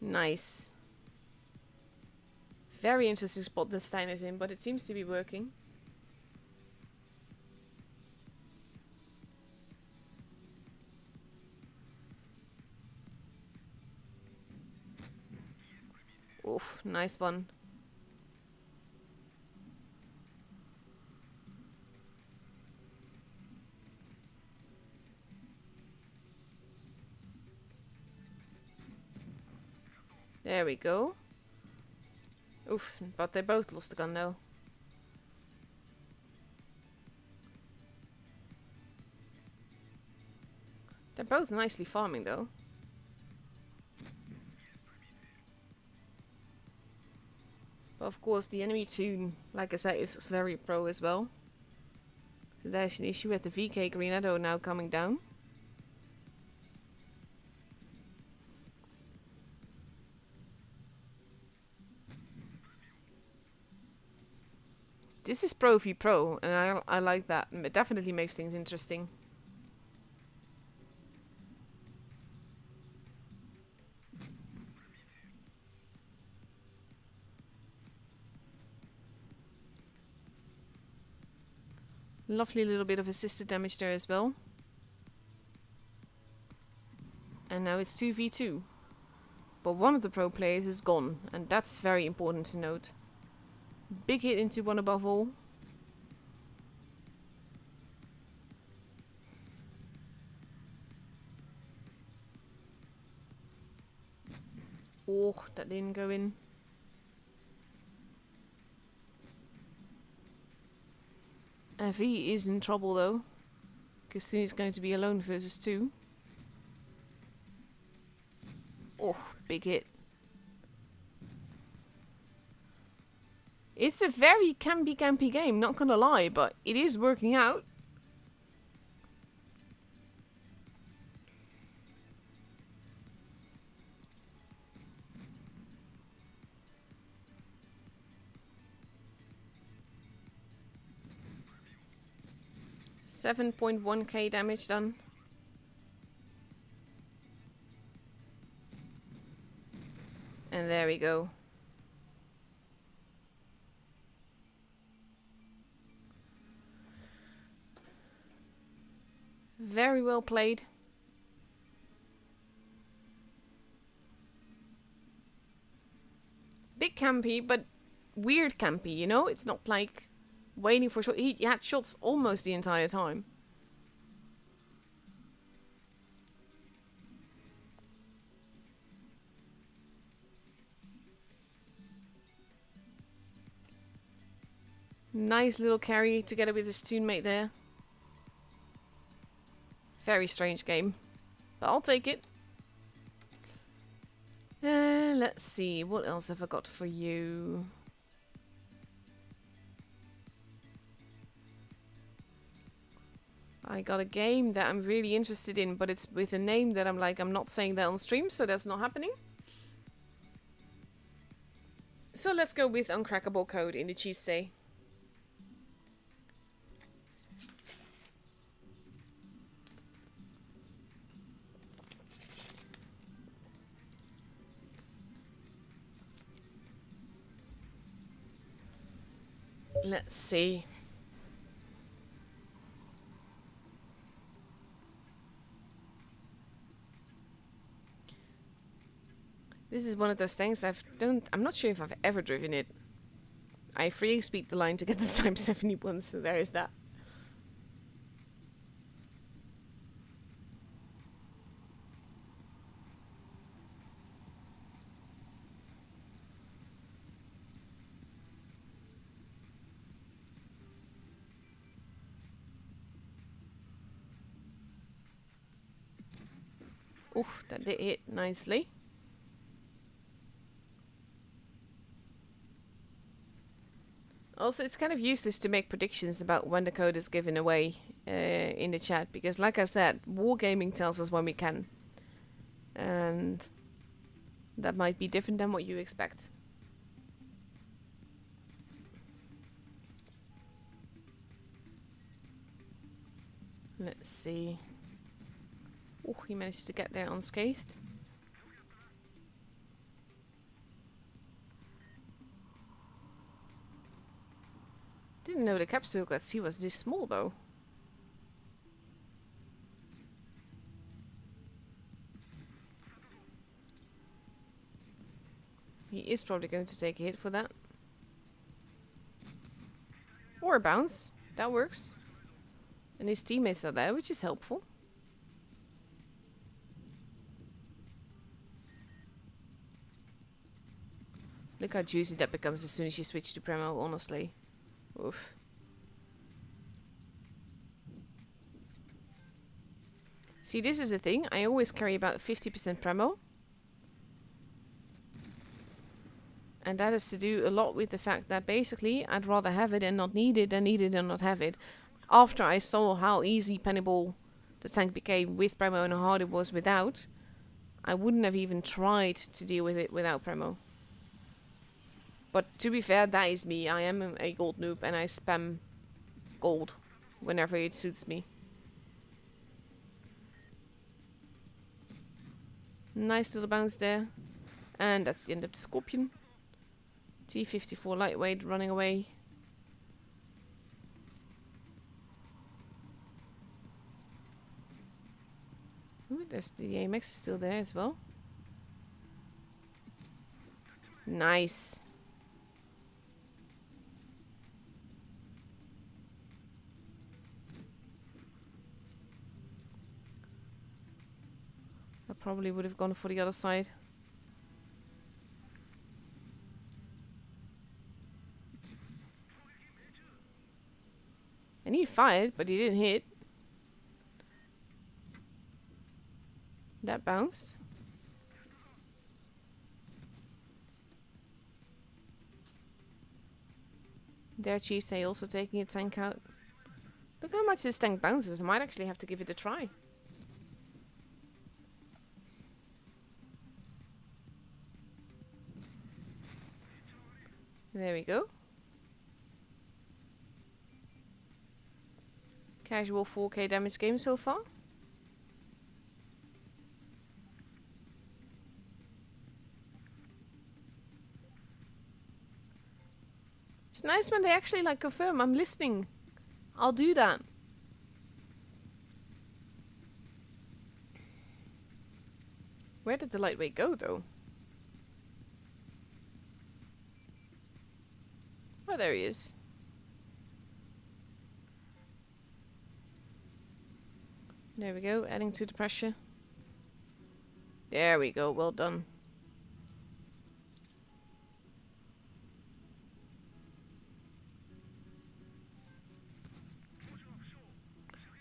Nice. Very interesting spot that Stein is in, but it seems to be working. Oof, nice one. There we go. Oof, but they both lost the gun now. They're both nicely farming though. But of course the enemy team, like I said, is very pro as well. So there's an issue with the VK Grenado now coming down. This is Pro v Pro, and I like that. It definitely makes things interesting. Lovely little bit of assisted damage there as well. And now it's 2v2. But one of the pro players is gone, and that's very important to note. Big hit into one above all. Oh, that didn't go in. V is in trouble though, because soon he's going to be alone versus 2. Oh, big hit. It's a very campy game, not gonna lie, but it is working out. $7.1k damage done. And there we go. Very well played. Big campy, but weird campy, you know? It's not like waiting for shots. He had shots almost the entire time. Nice little carry together with his teammate there. Very strange game, but I'll take it. Let's see, what else have I got for you? I got a game that I'm really interested in, but it's with a name that I'm like, I'm not saying that on stream, so that's not happening. So let's go with Uncrackable Code in the cheese say. Let's see. This is one of those things I'm not sure if I've ever driven it. I freely speak the line to get the time 71, so there is that. Oof, that did hit nicely. Also, it's kind of useless to make predictions about when the code is given away in the chat, because like I said, Wargaming tells us when we can. And that might be different than what you expect. Let's see. Oh, he managed to get there unscathed. Didn't know the capsule at sea was this small though. He is probably going to take a hit for that. Or a bounce. That works. And his teammates are there, which is helpful. Look how juicy that becomes as soon as you switch to Premo, honestly. Oof. See, this is the thing. I always carry about 50% Premo. And that is to do a lot with the fact that basically I'd rather have it and not need it than need it and not have it. After I saw how easy pennable the tank became with Premo and how hard it was without, I wouldn't have even tried to deal with it without Premo. But to be fair, that is me. I am a gold noob and I spam gold whenever it suits me. Nice little bounce there. And that's the end of the Scorpion. T-54 lightweight running away. Ooh, there's the AMX is still there as well. Nice. I probably would have gone for the other side. And he fired, but he didn't hit. That bounced. There, Cheesay also taking a tank out. Look how much this tank bounces. I might actually have to give it a try. There we go. Casual 4k damage game so far. It's nice when they actually like confirm I'm listening. I'll do that. Where did the lightweight go though? Oh, there he is. There we go, adding to the pressure. There we go, well done.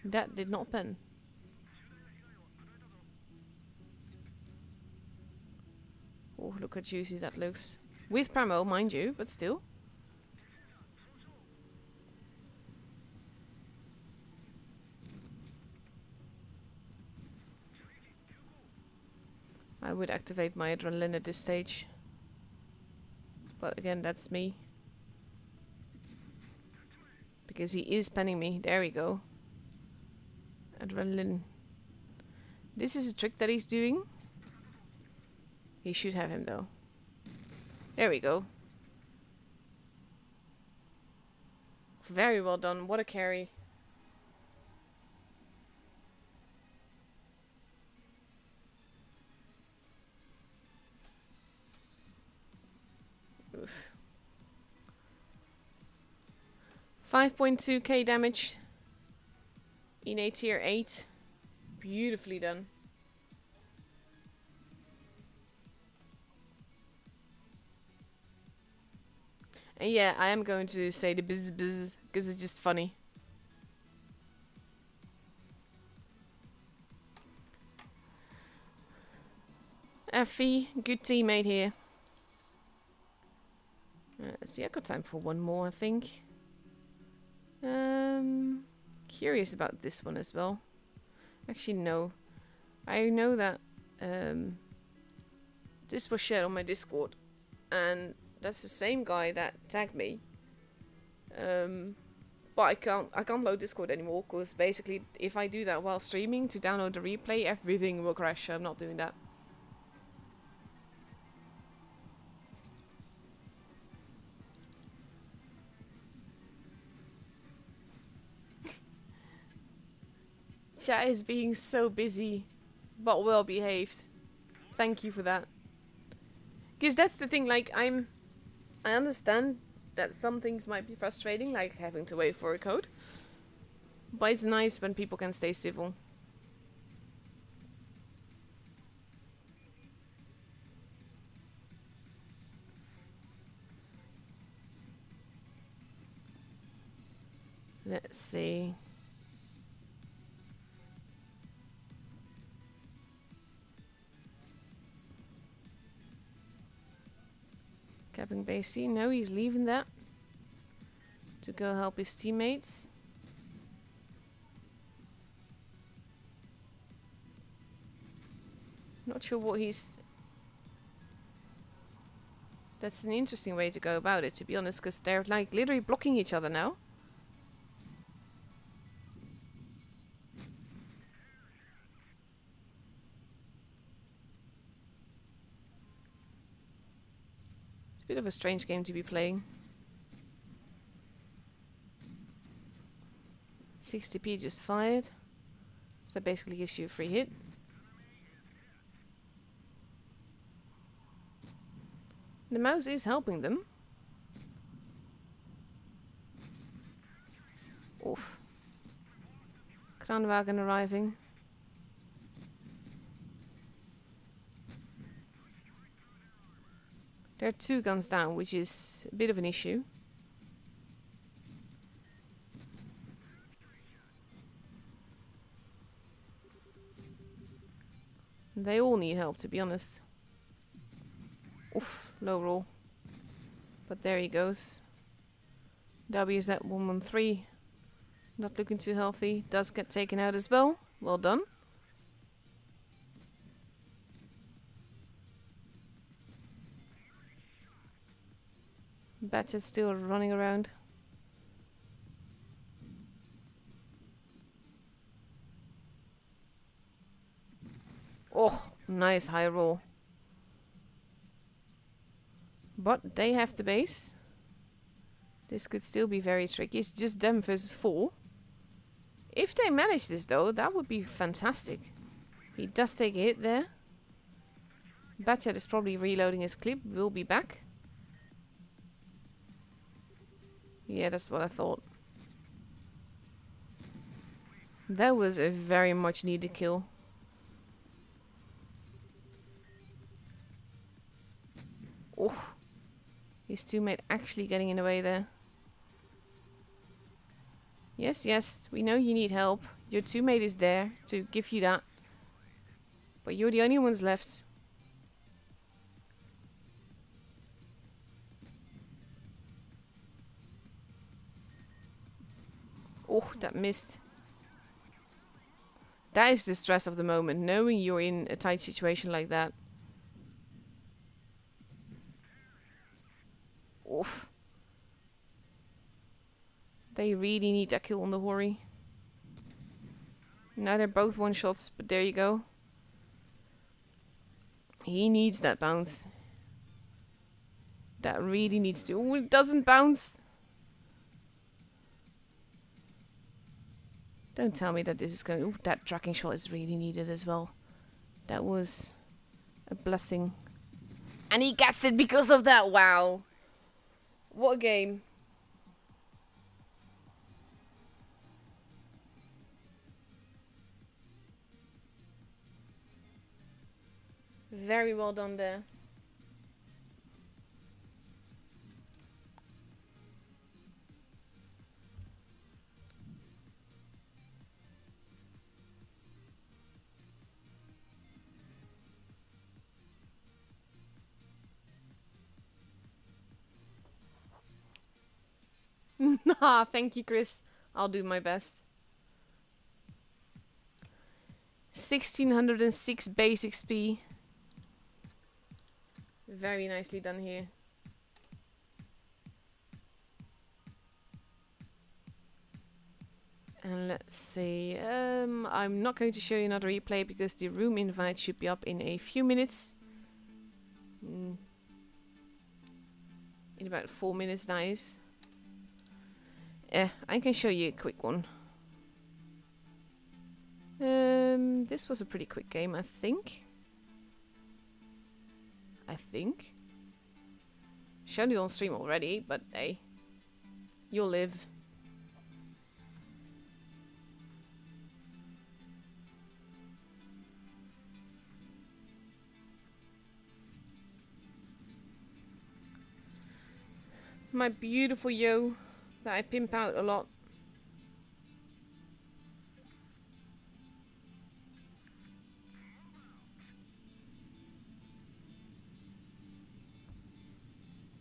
That did not pen. Oh, look how juicy that looks. With Pramo, mind you, but still. I would activate my adrenaline at this stage. But again, that's me. Because he is penning me. There we go. Adrenaline. This is a trick that he's doing. He should have him though. There we go. Very well done. What a carry. Oof. 5.2k damage in a tier 8. Beautifully done. And yeah, I am going to say the bzz bzz because it's just funny. Effie, good teammate here. See, I got time for one more, I think. Curious about this one as well. Actually, no. I know that this was shared on my Discord, and that's the same guy that tagged me. But I can't load Discord anymore because basically, if I do that while streaming to download the replay, everything will crash. I'm not doing that. Chat is being so busy, but well behaved. Thank you for that. Because that's the thing, like, I understand that some things might be frustrating, like having to wait for a code. But it's nice when people can stay civil. Let's see. Capping base C. No, he's leaving that to go help his teammates. Not sure what he's... That's an interesting way to go about it, to be honest, because they're like literally blocking each other now. It's a bit of a strange game to be playing. 60p just fired. So that basically gives you a free hit. The mouse is helping them. Oof. Kranwagen arriving. There are 2 guns down, which is a bit of an issue. They all need help, to be honest. Oof, low roll. But there he goes. WZ 113. Not looking too healthy. Does get taken out as well. Well done. Batchet's still running around. Oh, nice high roll. But they have the base. This could still be very tricky. It's just them versus 4. If they manage this though, that would be fantastic. He does take a hit there. Batchet is probably reloading his clip. We'll be back. Yeah, that's what I thought. That was a very much needed kill. Oh, his teammate actually getting in the way there. Yes, yes, we know you need help. Your teammate is there to give you that. But you're the only ones left. Oh, that missed. That is the stress of the moment, knowing you're in a tight situation like that. Oof. They really need that kill on the Hori. Now they're both one-shots, but there you go. He needs that bounce. That really needs to... Oh, it doesn't bounce. Don't tell me that this is going... Ooh, that tracking shot is really needed as well. That was a blessing. And he gets it because of that. Wow. What a game. Very well done there. Nah, thank you, Chris. I'll do my best. 1606 base XP. Very nicely done here. And let's see. I'm not going to show you another replay because the room invite should be up in a few minutes. In about 4 minutes, nice. I can show you a quick one. This was a pretty quick game, I think. Shown it on stream already, but hey, you'll live. My beautiful yo that I pimp out a lot.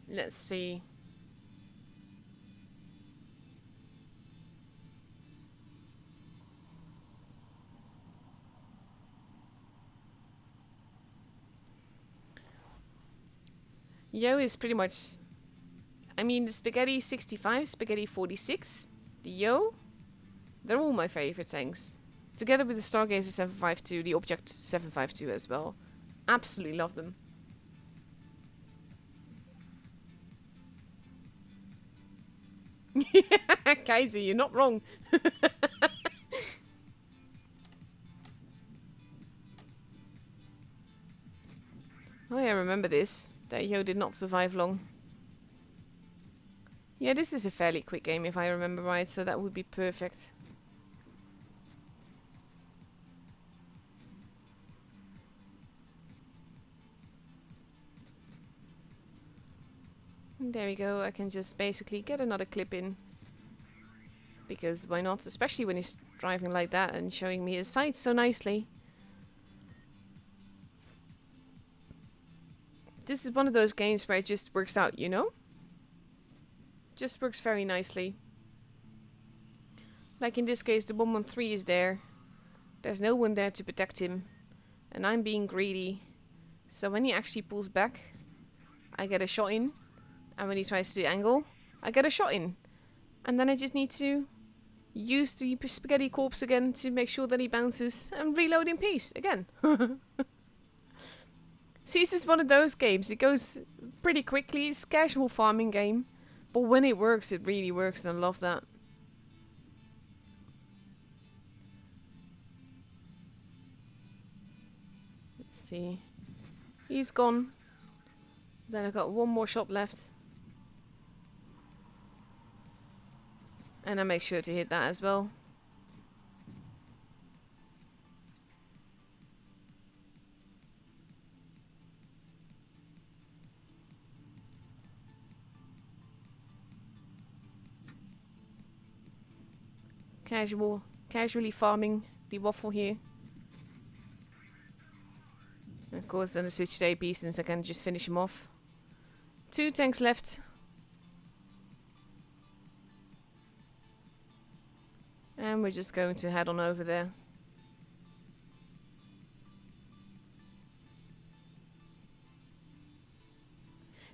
Let's see. Yo is pretty much... I mean, the Spaghetti 65, Spaghetti 46, the Yo, they're all my favorite tanks. Together with the Stargazer 752, the Object 752 as well. Absolutely love them. Kaiser, you're not wrong. Oh yeah, I remember this. That Yo did not survive long. Yeah, this is a fairly quick game if I remember right, so that would be perfect. And there we go, I can just basically get another clip in. Because why not? Especially when he's driving like that and showing me his sights so nicely. This is one of those games where it just works out, you know? Just works very nicely. Like in this case, the 113 is there. There's no one there to protect him. And I'm being greedy. So when he actually pulls back, I get a shot in. And when he tries to angle, I get a shot in. And then I just need to use the spaghetti corpse again to make sure that he bounces and reload in peace again. See, this is one of those games. It goes pretty quickly. It's a casual farming game. But when it works, it really works, and I love that. Let's see. He's gone. Then I've got one more shot left. And I make sure to hit that as well. Casually farming the waffle here. And of course, then I switch to AP since I can just finish him off. 2 tanks left. And we're just going to head on over there.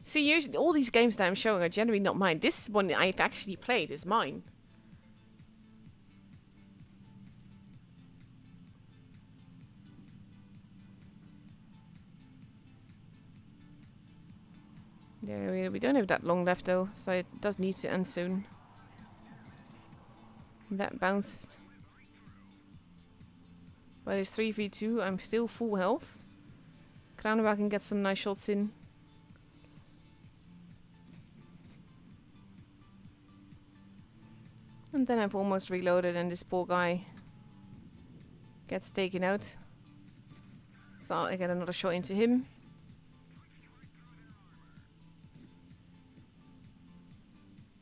See, usually all these games that I'm showing are generally not mine. This one I've actually played is mine. There we don't have that long left though, so it does need to end soon. That bounced. But it's 3v2. I'm still full health. Kranenbach can get some nice shots in. And then I've almost reloaded and this poor guy gets taken out. So I get another shot into him.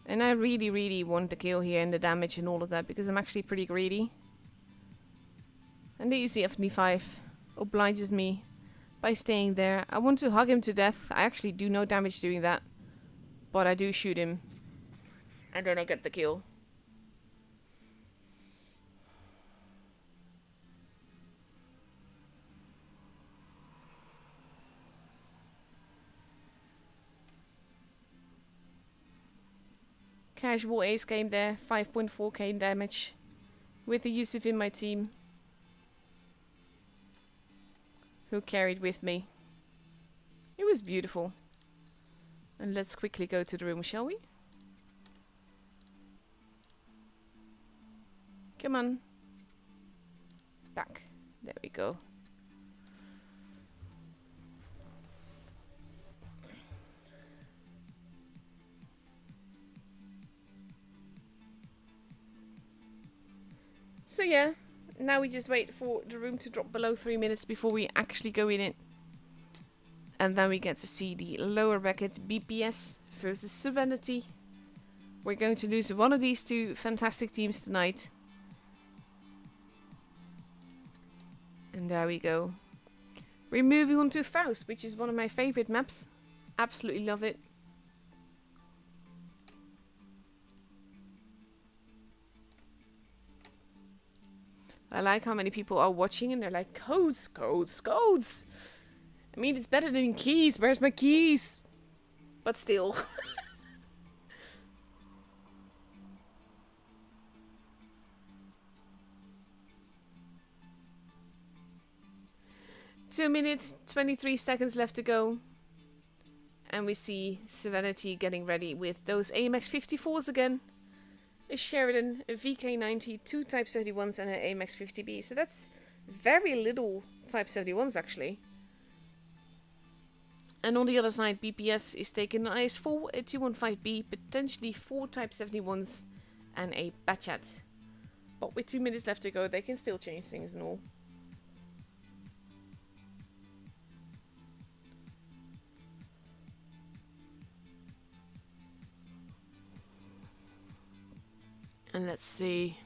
And I really, really want the kill here and the damage and all of that because I'm actually pretty greedy. And the easy F5 obliges me by staying there. I want to hug him to death. I actually do no damage doing that. But I do shoot him. And then I get the kill. Casual ace game there, 5.4k damage. With the Yusuf in my team. Who carried with me. It was beautiful. And let's quickly go to the room, shall we? Come on. Back. There we go. So yeah, now we just wait for the room to drop below 3 minutes before we actually go in it. And then we get to see the lower bracket BPS versus Serenity. We're going to lose one of these two fantastic teams tonight. And there we go. We're moving on to Faust, which is one of my favorite maps. Absolutely love it. I like how many people are watching and they're like, codes, codes, codes. I mean, it's better than keys. Where's my keys? But still. Two minutes, 23 seconds left to go. And we see Serenity getting ready with those AMX 54s again. A Sheridan, a VK90, two Type 71s and an AMX 50B. So that's very little Type 71s actually. And on the other side, BPS is taking an IS-4, a 215B, potentially 4 Type 71s and a Bachat. But with 2 minutes left to go, they can still change things and all. And let's see.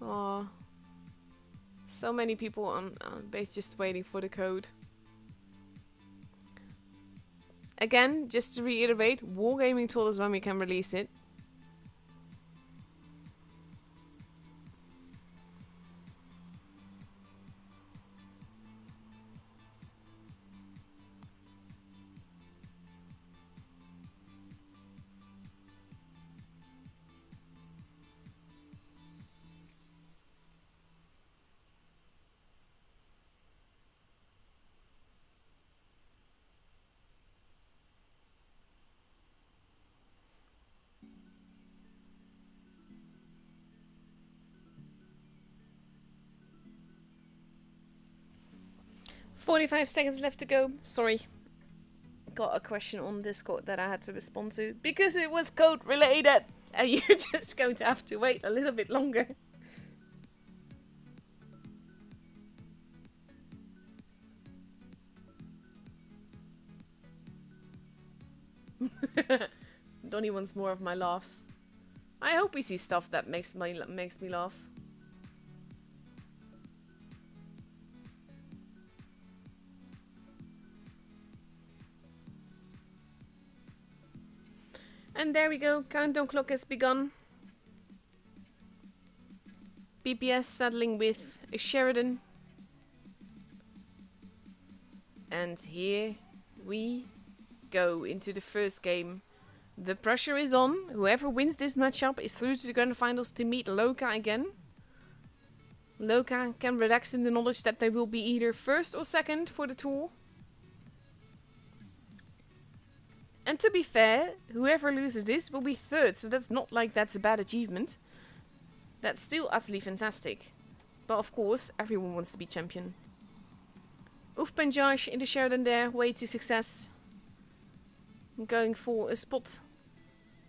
Oh, so many people on base just waiting for the code. Again, just to reiterate, Wargaming told us when we can release it. "45 seconds left to go." Sorry. Got a question on Discord that I had to respond to because it was code related. And you're just going to have to wait a little bit longer. Donnie wants more of my laughs. I hope we see stuff that makes me laugh. And there we go, countdown clock has begun. BPS saddling with a Sheridan. And here we go into the first game. The pressure is on. Whoever wins this matchup is through to the grand finals to meet Loka again. Loka can relax in the knowledge that they will be either first or second for the tour. And to be fair, whoever loses this will be third, so that's not like that's a bad achievement. That's still utterly fantastic. But of course, everyone wants to be champion. Oofp and Josh in the Sheridan there, way to success. Going for a spot.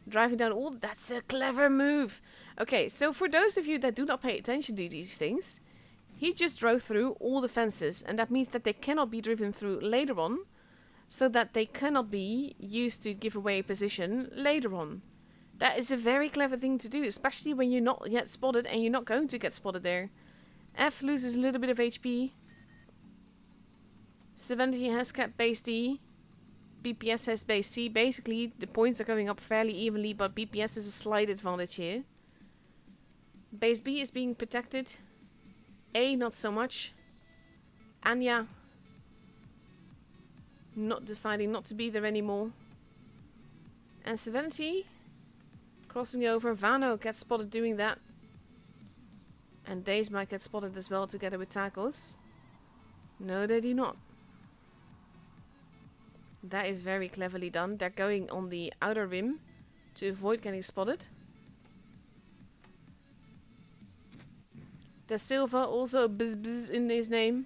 Driving down all... That's a clever move. Okay, so for those of you that do not pay attention to these things, he just drove through all the fences, and that means that they cannot be driven through later on, so that they cannot be used to give away position later on. That is a very clever thing to do, especially when you're not yet spotted and you're not going to get spotted there. F loses a little bit of HP. Serenity has kept base D. BPS has base C. Basically, the points are going up fairly evenly, but BPS is a slight advantage here. Base B is being protected. A, not so much. Anya not deciding not to be there anymore. And Serenity crossing over. Vano gets spotted doing that. And Daze might get spotted as well together with Tacos. No, they do not. That is very cleverly done. They're going on the outer rim to avoid getting spotted. Da Silva also bzz bzz in his name.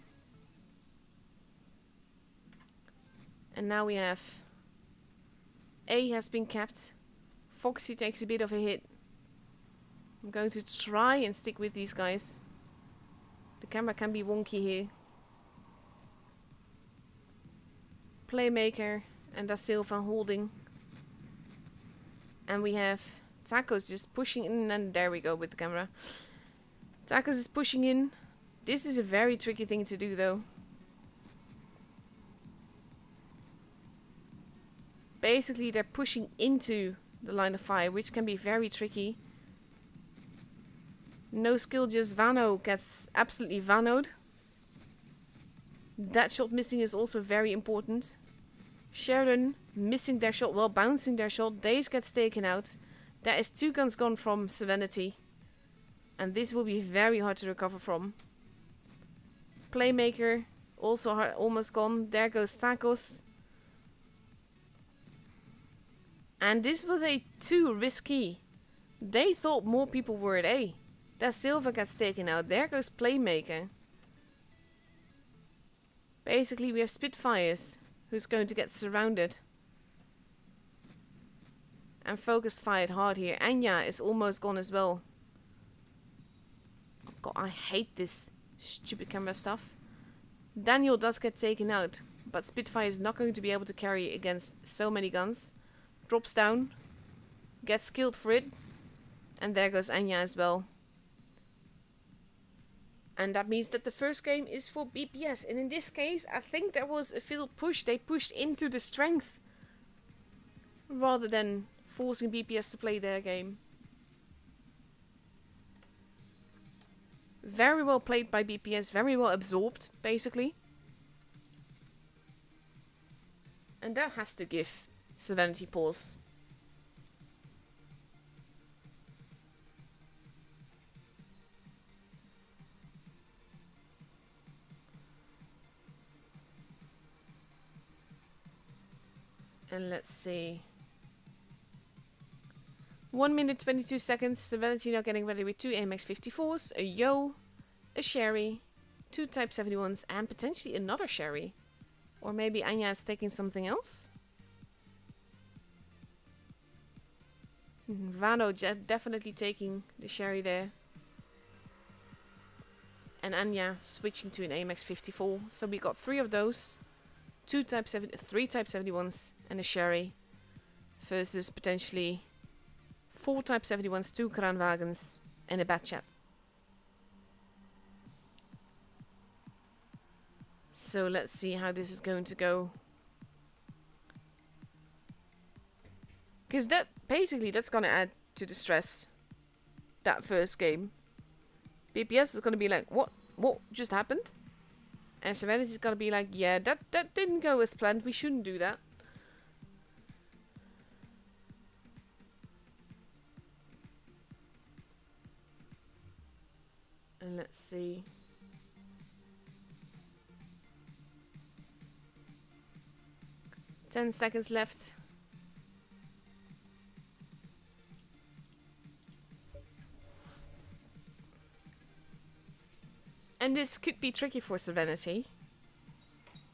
And now we have A has been capped. Foxy takes a bit of a hit. I'm going to try and stick with these guys. The camera can be wonky here. Playmaker and Da Silva holding. And we have Tacos just pushing in, and there we go with the camera. Tacos is pushing in. This is a very tricky thing to do though. Basically they're pushing into the line of fire, which can be very tricky. No skill, just Vano gets absolutely vanoed. That shot missing is also very important. Sheridan missing their shot, well, bouncing their shot. Daze gets taken out. That is 2 guns gone from Serenity. And this will be very hard to recover from. Playmaker also almost gone. There goes Tacos. And this was a too risky. They thought more people were at A. Da Silva gets taken out. There goes Playmaker. Basically we have Spitfires, who's going to get surrounded. And Focused fired hard here. Anya is almost gone as well. Oh god, I hate this stupid camera stuff. Daniel does get taken out, but Spitfire is not going to be able to carry against so many guns. Drops down, gets killed for it, and there goes Anya as well. And that means that the first game is for BPS. And in this case, I think there was a field push. They pushed into the strength rather than forcing BPS to play their game. Very well played by BPS. Very well absorbed, basically. And that has to give Serenity pause. And let's see. 1 minute 22 seconds. Serenity now getting ready with 2 AMX 54s, a Yo, a Sherry, 2 Type 71s, and potentially another Sherry. Or maybe Anya is taking something else? Vano definitely taking the Sherry there. And Anya switching to an AMX 54. So we got 3 of those. 3 Type 71s and a Sherry. Versus potentially 4 Type 71s, 2 Kranwagens and a Batchat. So let's see how this is going to go. Because that, basically, that's going to add to the stress. That first game. BPS is going to be like, what just happened? And Serenity is going to be like, yeah, that didn't go as planned. We shouldn't do that. And let's see. "10 seconds left. And this could be tricky for Serenity.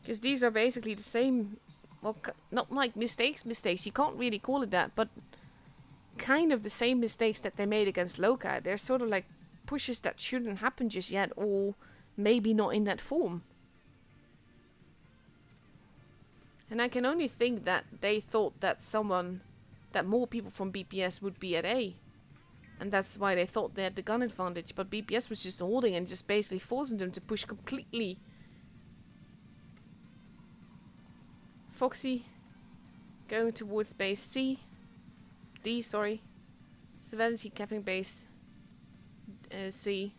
Because these are basically the same... Well, not like mistakes. You can't really call it that. But kind of the same mistakes that they made against Loka. They're sort of like pushes that shouldn't happen just yet. Or maybe not in that form. And I can only think that they thought that that more people from BPS would be at A. And that's why they thought they had the gun advantage. But BPS was just holding and just basically forcing them to push completely. Foxy going towards base C. D, sorry. Serenity capping base C.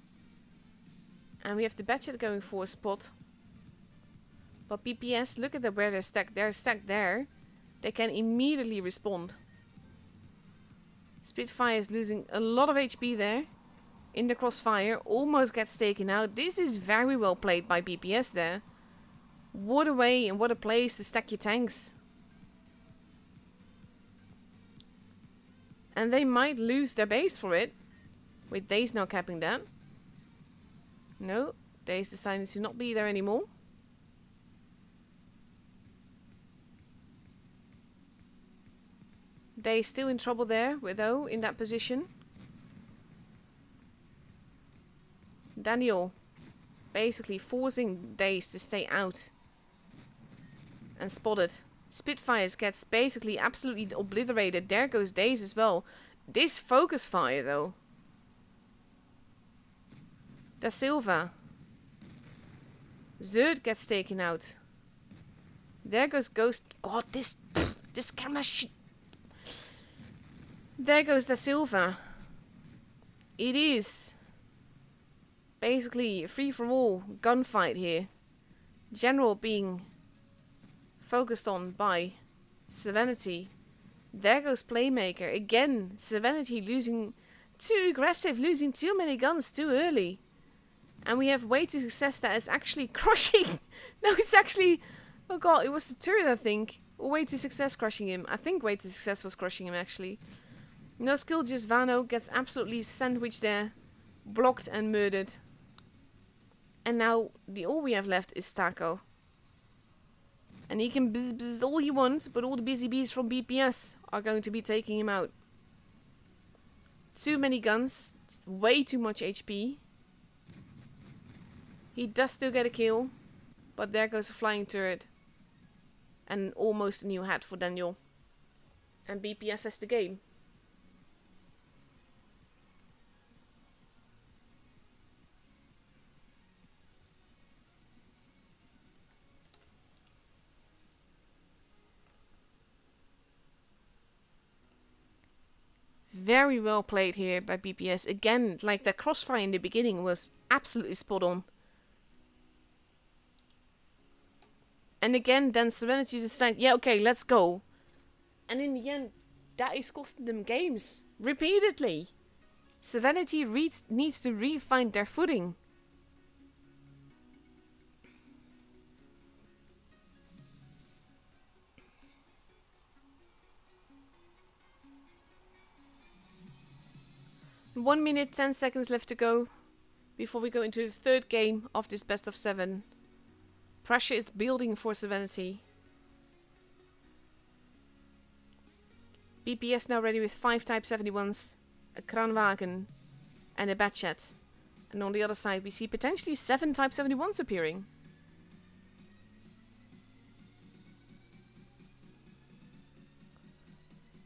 And we have the Batchet going for a spot. But BPS, look at where they're stacked. They're stacked there. They can immediately respond. Spitfire is losing a lot of HP there. In the crossfire. Almost gets taken out. This is very well played by BPS there. What a way and what a place to stack your tanks. And they might lose their base for it. With Daze now capping that. No. Daze decided to not be there anymore. They still in trouble there, with O in that position. Daniel basically forcing Daze to stay out. And spotted. Spitfires gets basically absolutely obliterated. There goes Daze as well. This focus fire though. Da Silva. Zerd gets taken out. There goes Ghost. God, this camera shit. There goes Da Silva. It is basically a free-for-all gunfight here. General being focused on by Serenity. There goes Playmaker. Again, Serenity losing too aggressive, losing too many guns too early. And we have Way to Success that is actually crushing. No, it's actually... Oh god, it was the turret, I think. Or Way to Success crushing him. I think Way to Success was crushing him, actually. No skill, just Vano gets absolutely sandwiched there. Blocked and murdered. And now, all we have left is Taco. And he can bzz all he wants, but all the busy bees from BPS are going to be taking him out. Too many guns. Way too much HP. He does still get a kill. But there goes a flying turret. And almost a new hat for Daniel. And BPS has the game. Very well played here by BPS. Again, like that crossfire in the beginning was absolutely spot on. And again, then Serenity decided, yeah, okay, let's go. And in the end, that is costing them games. Repeatedly. Serenity needs to re-find their footing. One minute, 10 seconds left to go before we go into the third game of this best of 7. Pressure is building for Serenity. BPS now ready with 5 Type 71s, a Kranwagen and a Batchet. And on the other side we see potentially 7 Type 71s appearing.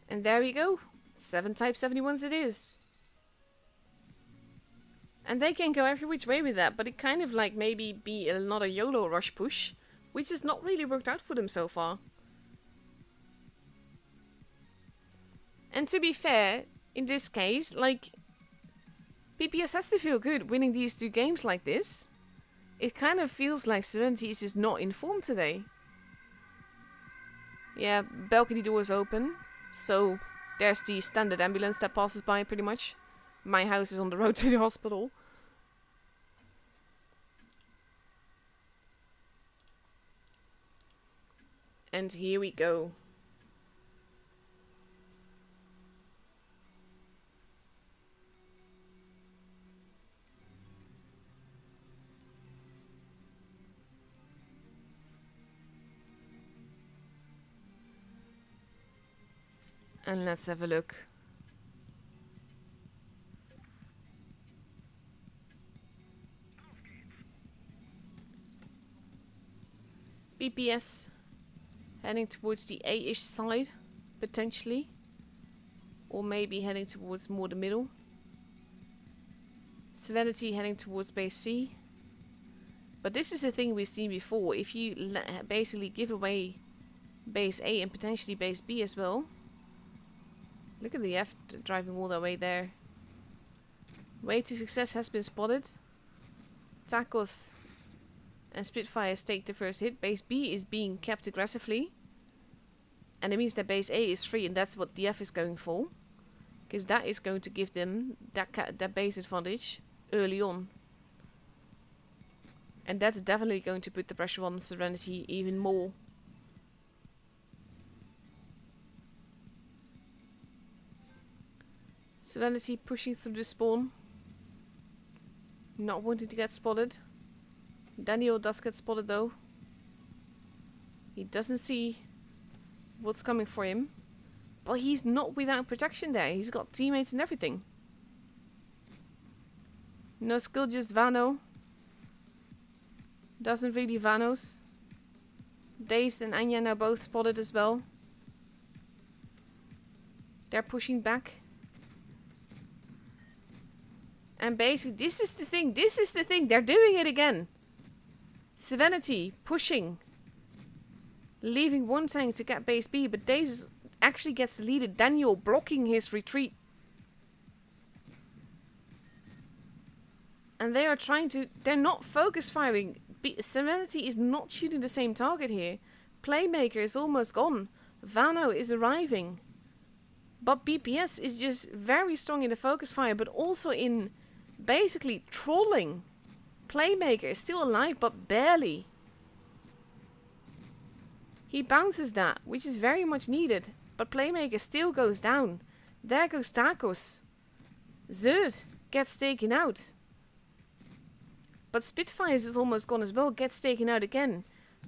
And there we go. 7 Type 71s it is. And they can go every which way with that, but it kind of like maybe be another YOLO rush push, which has not really worked out for them so far. And to be fair, in this case, like, BPS has to feel good winning these 2 games like this. It kind of feels like Serenity is just not in form today. Yeah, balcony door is open, so there's the standard ambulance that passes by pretty much. My house is on the road to the hospital. And here we go. And let's have a look. BPS heading towards the A-ish side, potentially. Or maybe heading towards more the middle. Serenity heading towards base C. But this is the thing we've seen before. If you basically give away base A and potentially base B as well. Look at the F driving all the way there. Way to success has been spotted. Tacos and Spitfires take the first hit. Base B is being kept aggressively. And it means that base A is free, and that's what the F is going for. Because that is going to give them that base advantage early on. And that's definitely going to put the pressure on Serenity even more. Serenity pushing through the spawn. Not wanting to get spotted. Daniel does get spotted though. He doesn't see what's coming for him. But he's not without protection there. He's got teammates and everything. No skill, just Vano. Doesn't really Vanos. Dazed and Anya now both spotted as well. They're pushing back. And basically, this is the thing. This is the thing. They're doing it again. Serenity pushing. Leaving one tank to get base B. But Dazed actually gets deleted. Daniel blocking his retreat. And they are trying to... They're not focus firing. Serenity is not shooting the same target here. Playmaker is almost gone. Vano is arriving. But BPS is just very strong in the focus fire. But also in basically trolling. Playmaker is still alive, but barely. He bounces that, which is very much needed. But Playmaker still goes down. There goes Tacos. Zerd gets taken out. But Spitfires is almost gone as well, gets taken out again.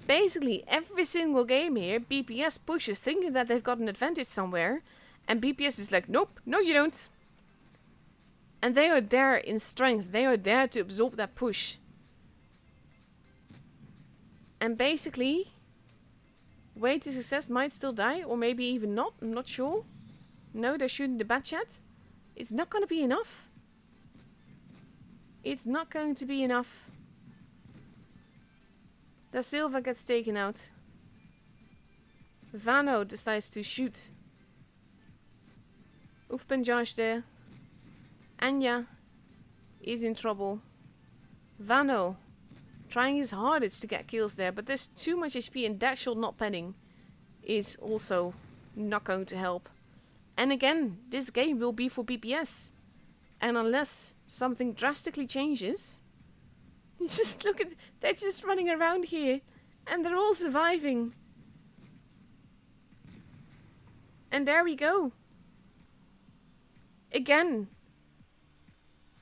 Basically, every single game here, BPS pushes thinking that they've got an advantage somewhere. And BPS is like, nope, no you don't. And they are there in strength. They are there to absorb that push. And basically, Way to Success might still die, or maybe even not, I'm not sure. No, they're shooting the bat chat. It's not going to be enough. It's not going to be enough. Da Silva gets taken out. Vano decides to shoot. Oefpenjage there. Anya is in trouble. Vano trying his hardest to get kills there, but there's too much HP, and that shot not penning is also not going to help. And again, this game will be for BPS. And unless something drastically changes... Just look at... They're just running around here. And they're all surviving. And there we go. Again.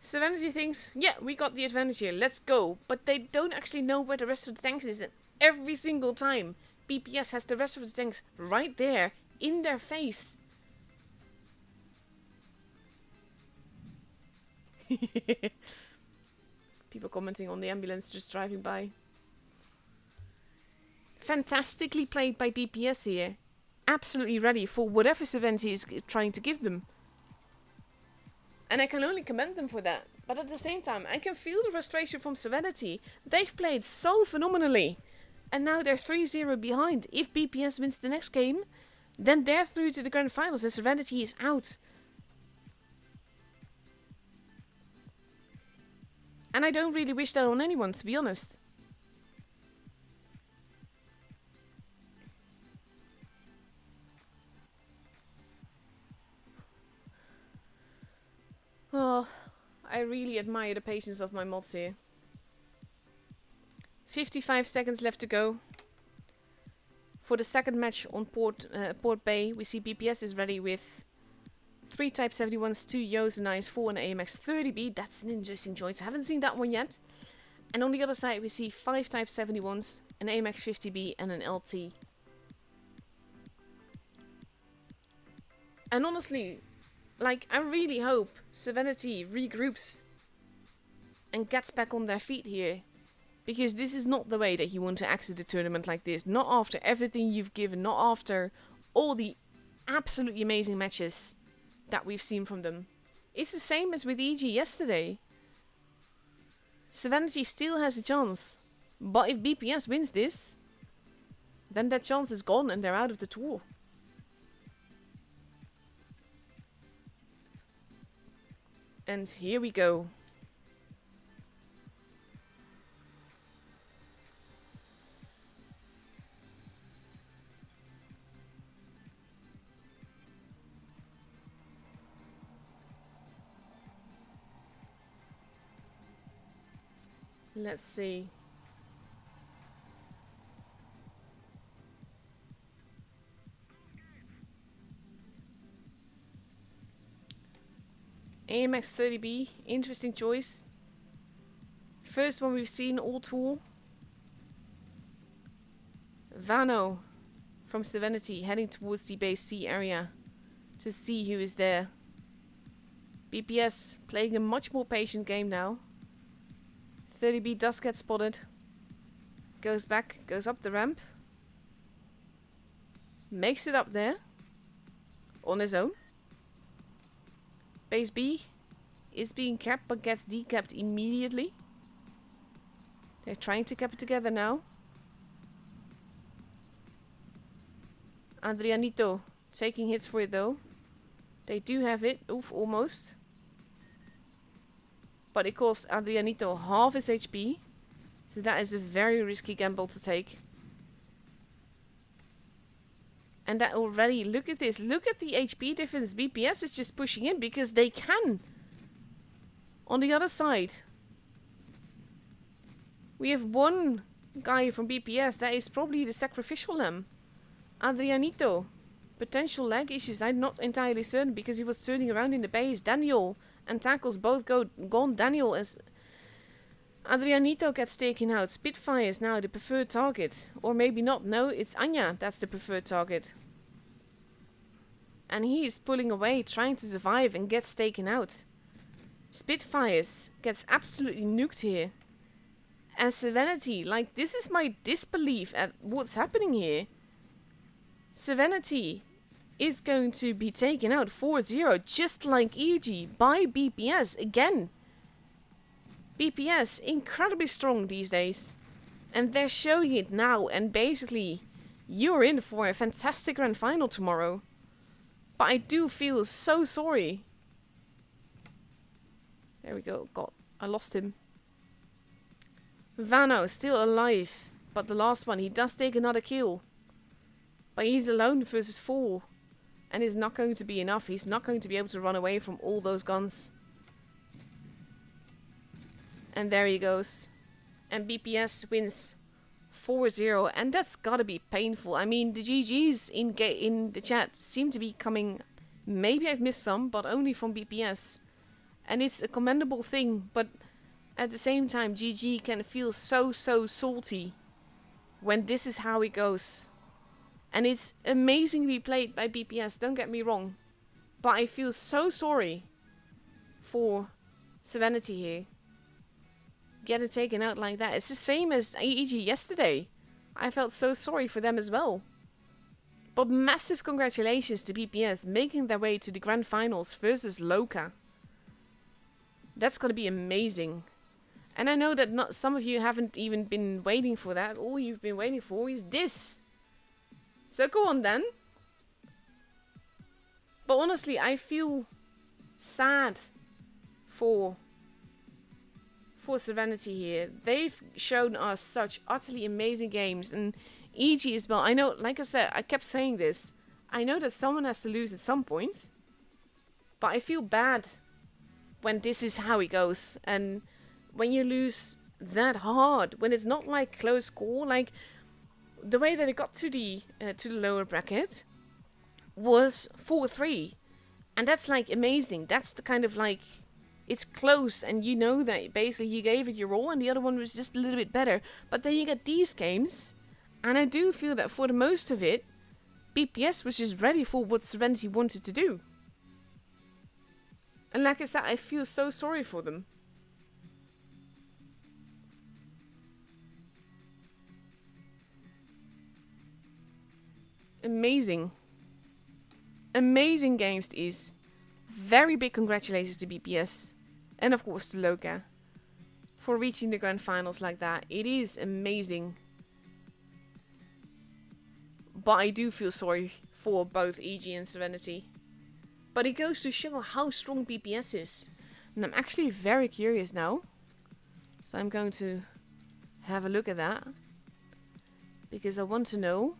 Serenity thinks, yeah, we got the advantage here. Let's go. But they don't actually know where the rest of the tanks is. And every single time, BPS has the rest of the tanks right there. In their face. People commenting on the ambulance just driving by. Fantastically played by BPS here. Absolutely ready for whatever Serenity is trying to give them. And I can only commend them for that. But at the same time, I can feel the frustration from Serenity. They've played so phenomenally. And now they're 3-0 behind. If BPS wins the next game, then they're through to the grand finals and Serenity is out. And I don't really wish that on anyone, to be honest. Oh, I really admire the patience of my mods here. 55 seconds left to go. For the second match on Port Bay, we see BPS is ready with 3 Type 71s, 2 Yos and I's, 4 and AMX 30B. That's an interesting choice. I haven't seen that one yet. And on the other side, we see 5 Type 71s, an AMX 50B and an LT. And honestly, like, I really hope Serenity regroups and gets back on their feet here. Because this is not the way that you want to exit the tournament like this. Not after everything you've given. Not after all the absolutely amazing matches that we've seen from them. It's the same as with EG yesterday. Serenity still has a chance. But if BPS wins this, then that chance is gone and they're out of the tour. And here we go. Let's see. AMX 30B, interesting choice. First one we've seen all tour. Vano from Serenity heading towards the base C area to see who is there. BPS playing a much more patient game now. 30B does get spotted. Goes back, goes up the ramp. Makes it up there. On his own. Base B is being capped but gets decapped immediately. They're trying to cap it together now. Adrianito taking hits for it though. They do have it. Oof, almost. But it costs Adrianito half his HP. So that is a very risky gamble to take. And that already, look at this. Look at the HP difference. BPS is just pushing in because they can. On the other side, we have one guy from BPS that is probably the sacrificial lamb. Adrianito. Potential leg issues. I'm not entirely certain because he was turning around in the base. Daniel and Tackles both gone. Daniel as Adrianito gets taken out. Spitfire is now the preferred target. Or maybe not. No, it's Anya that's the preferred target. And he is pulling away, trying to survive and gets taken out. Spitfires gets absolutely nuked here. And Serenity, like, this is my disbelief at what's happening here. Serenity is going to be taken out 4-0, just like EG, by BPS again. BPS, incredibly strong these days. And they're showing it now, and basically, you're in for a fantastic grand final tomorrow. But I do feel so sorry. There we go. God, I lost him. Vano, still alive. But the last one, he does take another kill. But he's alone versus 4. And it's not going to be enough. He's not going to be able to run away from all those guns. And there he goes. And BPS wins 4-0. And that's gotta be painful. I mean, the GGs in the chat seem to be coming... Maybe I've missed some, but only from BPS. And it's a commendable thing. But at the same time, GG can feel so salty when this is how it goes. And it's amazingly played by BPS, don't get me wrong. But I feel so sorry for Serenity here. Getting taken out like that. It's the same as EG yesterday. I felt so sorry for them as well. But massive congratulations to BPS making their way to the grand finals versus Loka. That's gonna be amazing. And I know that not some of you haven't even been waiting for that. All you've been waiting for is this. So go on then. But honestly, I feel sad for Serenity here. They've shown us such utterly amazing games. And EG as well. I know, like I said, I kept saying this. I know that someone has to lose at some point. But I feel bad when this is how it goes. And when you lose that hard. When it's not like close score. Like... The way that it got to the lower bracket was 4-3. And that's like amazing. That's the kind of like, it's close and you know that basically you gave it your all and the other one was just a little bit better. But then you get these games and I do feel that for the most of it, BPS was just ready for what Serenity wanted to do. And like I said, I feel so sorry for them. Amazing. Amazing games these. Very big congratulations to BPS. And of course to Loka. For reaching the grand finals like that. It is amazing. But I do feel sorry for both EG and Serenity. But it goes to show how strong BPS is. And I'm actually very curious now. So I'm going to have a look at that. Because I want to know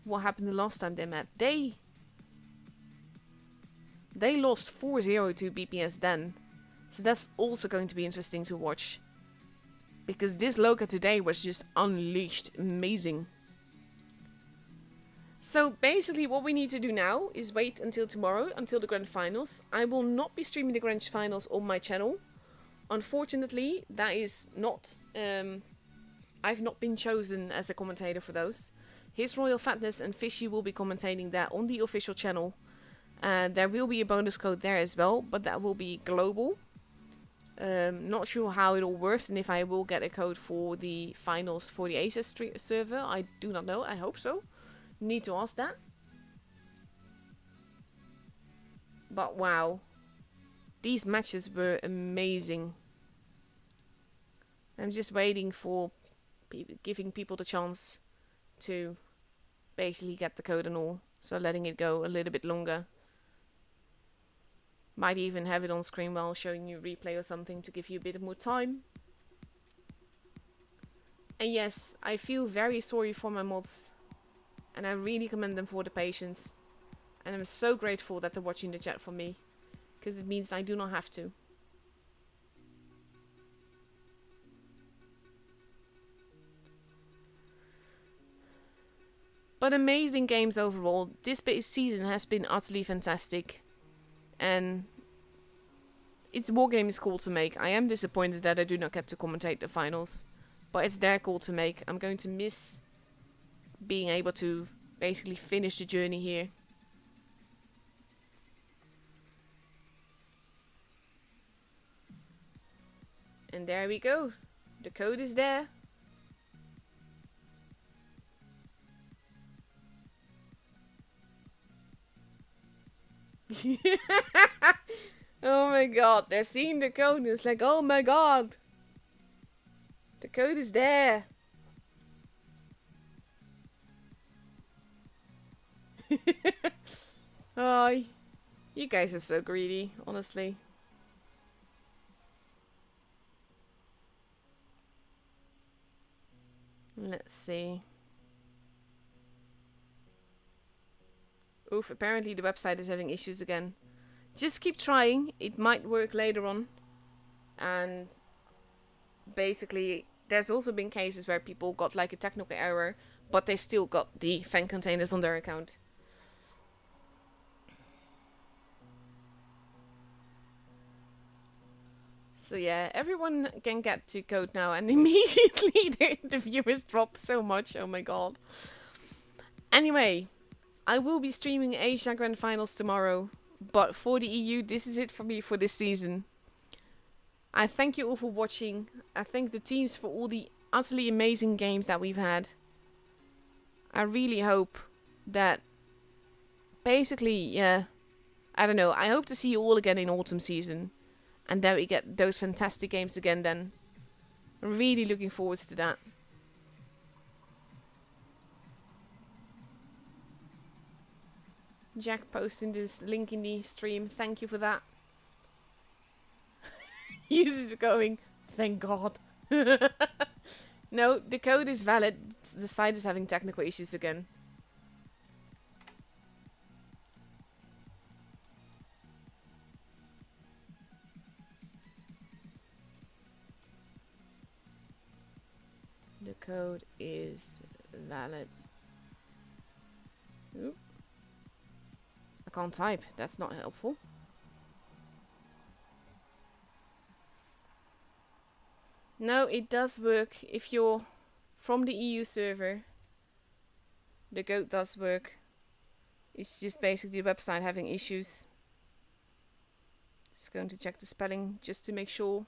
what happened the last time they met. They lost 4-0 to BPS then. So that's also going to be interesting to watch. Because this Loka today was just unleashed. Amazing. So basically what we need to do now is wait until tomorrow, until the grand finals. I will not be streaming the grand finals on my channel. Unfortunately, that is not... I've not been chosen as a commentator for those. His Royal Fatness and Fishy will be commentating that on the official channel. There will be a bonus code there as well, but that will be global. Not sure how it all works and if I will get a code for the finals for the Asia server. I do not know. I hope so. Need to ask that. But wow. These matches were amazing. I'm just waiting for giving people the chance to basically get the code and all. So letting it go a little bit longer. Might even have it on screen while showing you a replay or something to give you a bit more time. And yes, I feel very sorry for my mods. And I really commend them for the patience. And I'm so grateful that they're watching the chat for me. Because it means I do not have to. But amazing games overall. This season has been utterly fantastic. And it's Wargame's call to make. I am disappointed that I do not get to commentate the finals. But it's their call to make. I'm going to miss being able to basically finish the journey here. And there we go. The code is there. Oh my god, they're seeing the code and it's like, oh my god. The code is there. Oh, you guys are so greedy, honestly. Let's see. Oof, apparently the website is having issues again. Just keep trying, it might work later on. And basically, there's also been cases where people got like a technical error, but they still got the fan containers on their account. So yeah, everyone can get to code now, and immediately the viewers drop so much. Oh my god. Anyway, I will be streaming Asia Grand Finals tomorrow, but for the EU, this is it for me for this season. I thank you all for watching. I thank the teams for all the utterly amazing games that we've had. I really hope that basically, yeah, I don't know, I hope to see you all again in autumn season. And then we get those fantastic games again then. I'm really looking forward to that. Jack posting this link in the stream. Thank you for that. Users are going, thank God. No, the code is valid. The site is having technical issues again. The code is valid. Oop. I can't type. That's not helpful. No, it does work if you're from the EU server. The code does work. It's just basically the website having issues. Just going to check the spelling just to make sure.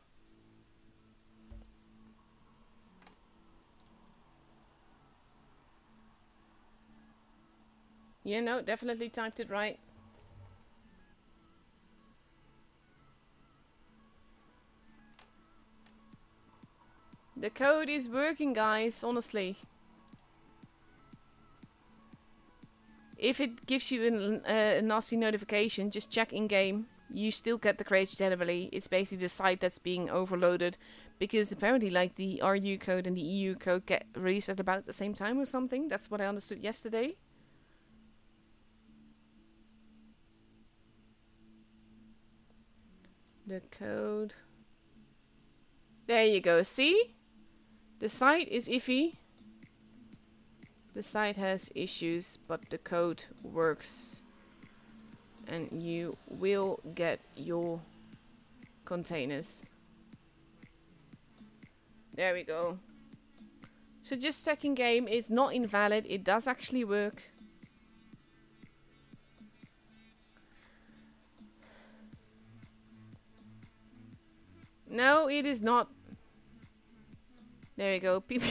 Yeah, no, definitely typed it right. The code is working, guys, honestly. If it gives you a nasty notification, just check in-game. You still get the crates generally. It's basically the site that's being overloaded. Because apparently, like, the RU code and the EU code get released at about the same time or something. That's what I understood yesterday. The code. There you go. See? The site is iffy. The site has issues, but the code works. And you will get your containers. There we go. So just second game, it's not invalid. It does actually work. No, it is not. There you go. People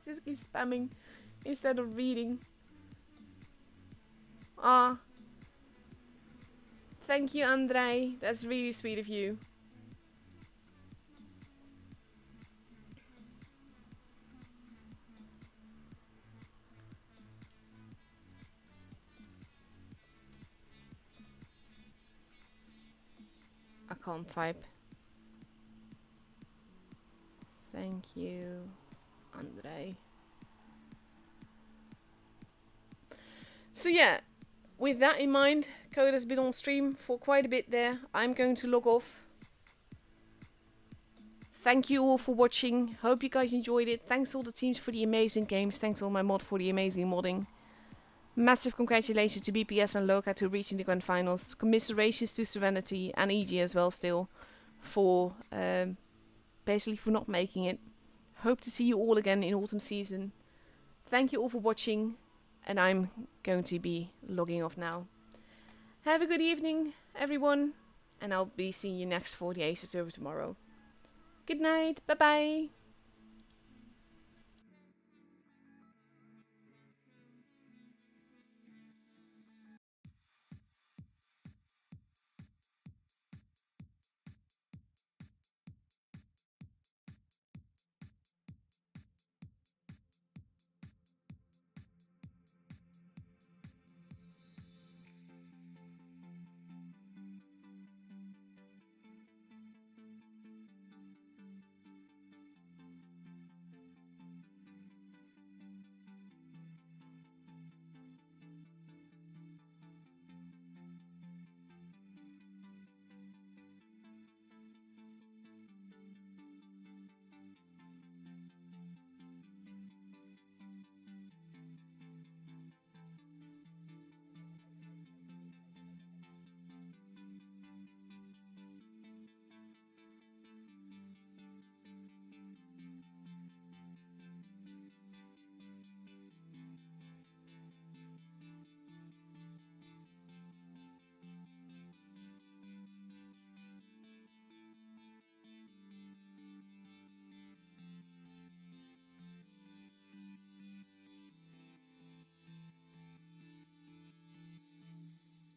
just keep spamming instead of reading. Ah. Thank you, Andrei. That's really sweet of you. I can't type. Thank you, Andrei. So yeah, with that in mind, Code has been on stream for quite a bit there. I'm going to log off. Thank you all for watching. Hope you guys enjoyed it. Thanks all the teams for the amazing games. Thanks all my mod for the amazing modding. Massive congratulations to BPS and Loka to reaching the grand finals. Commiserations to Serenity and EG as well still for basically for not making it. Hope to see you all again in autumn season. Thank you all for watching, and I'm going to be logging off now. Have a good evening, everyone, and I'll be seeing you next for the Aces over tomorrow. Good night. Bye bye.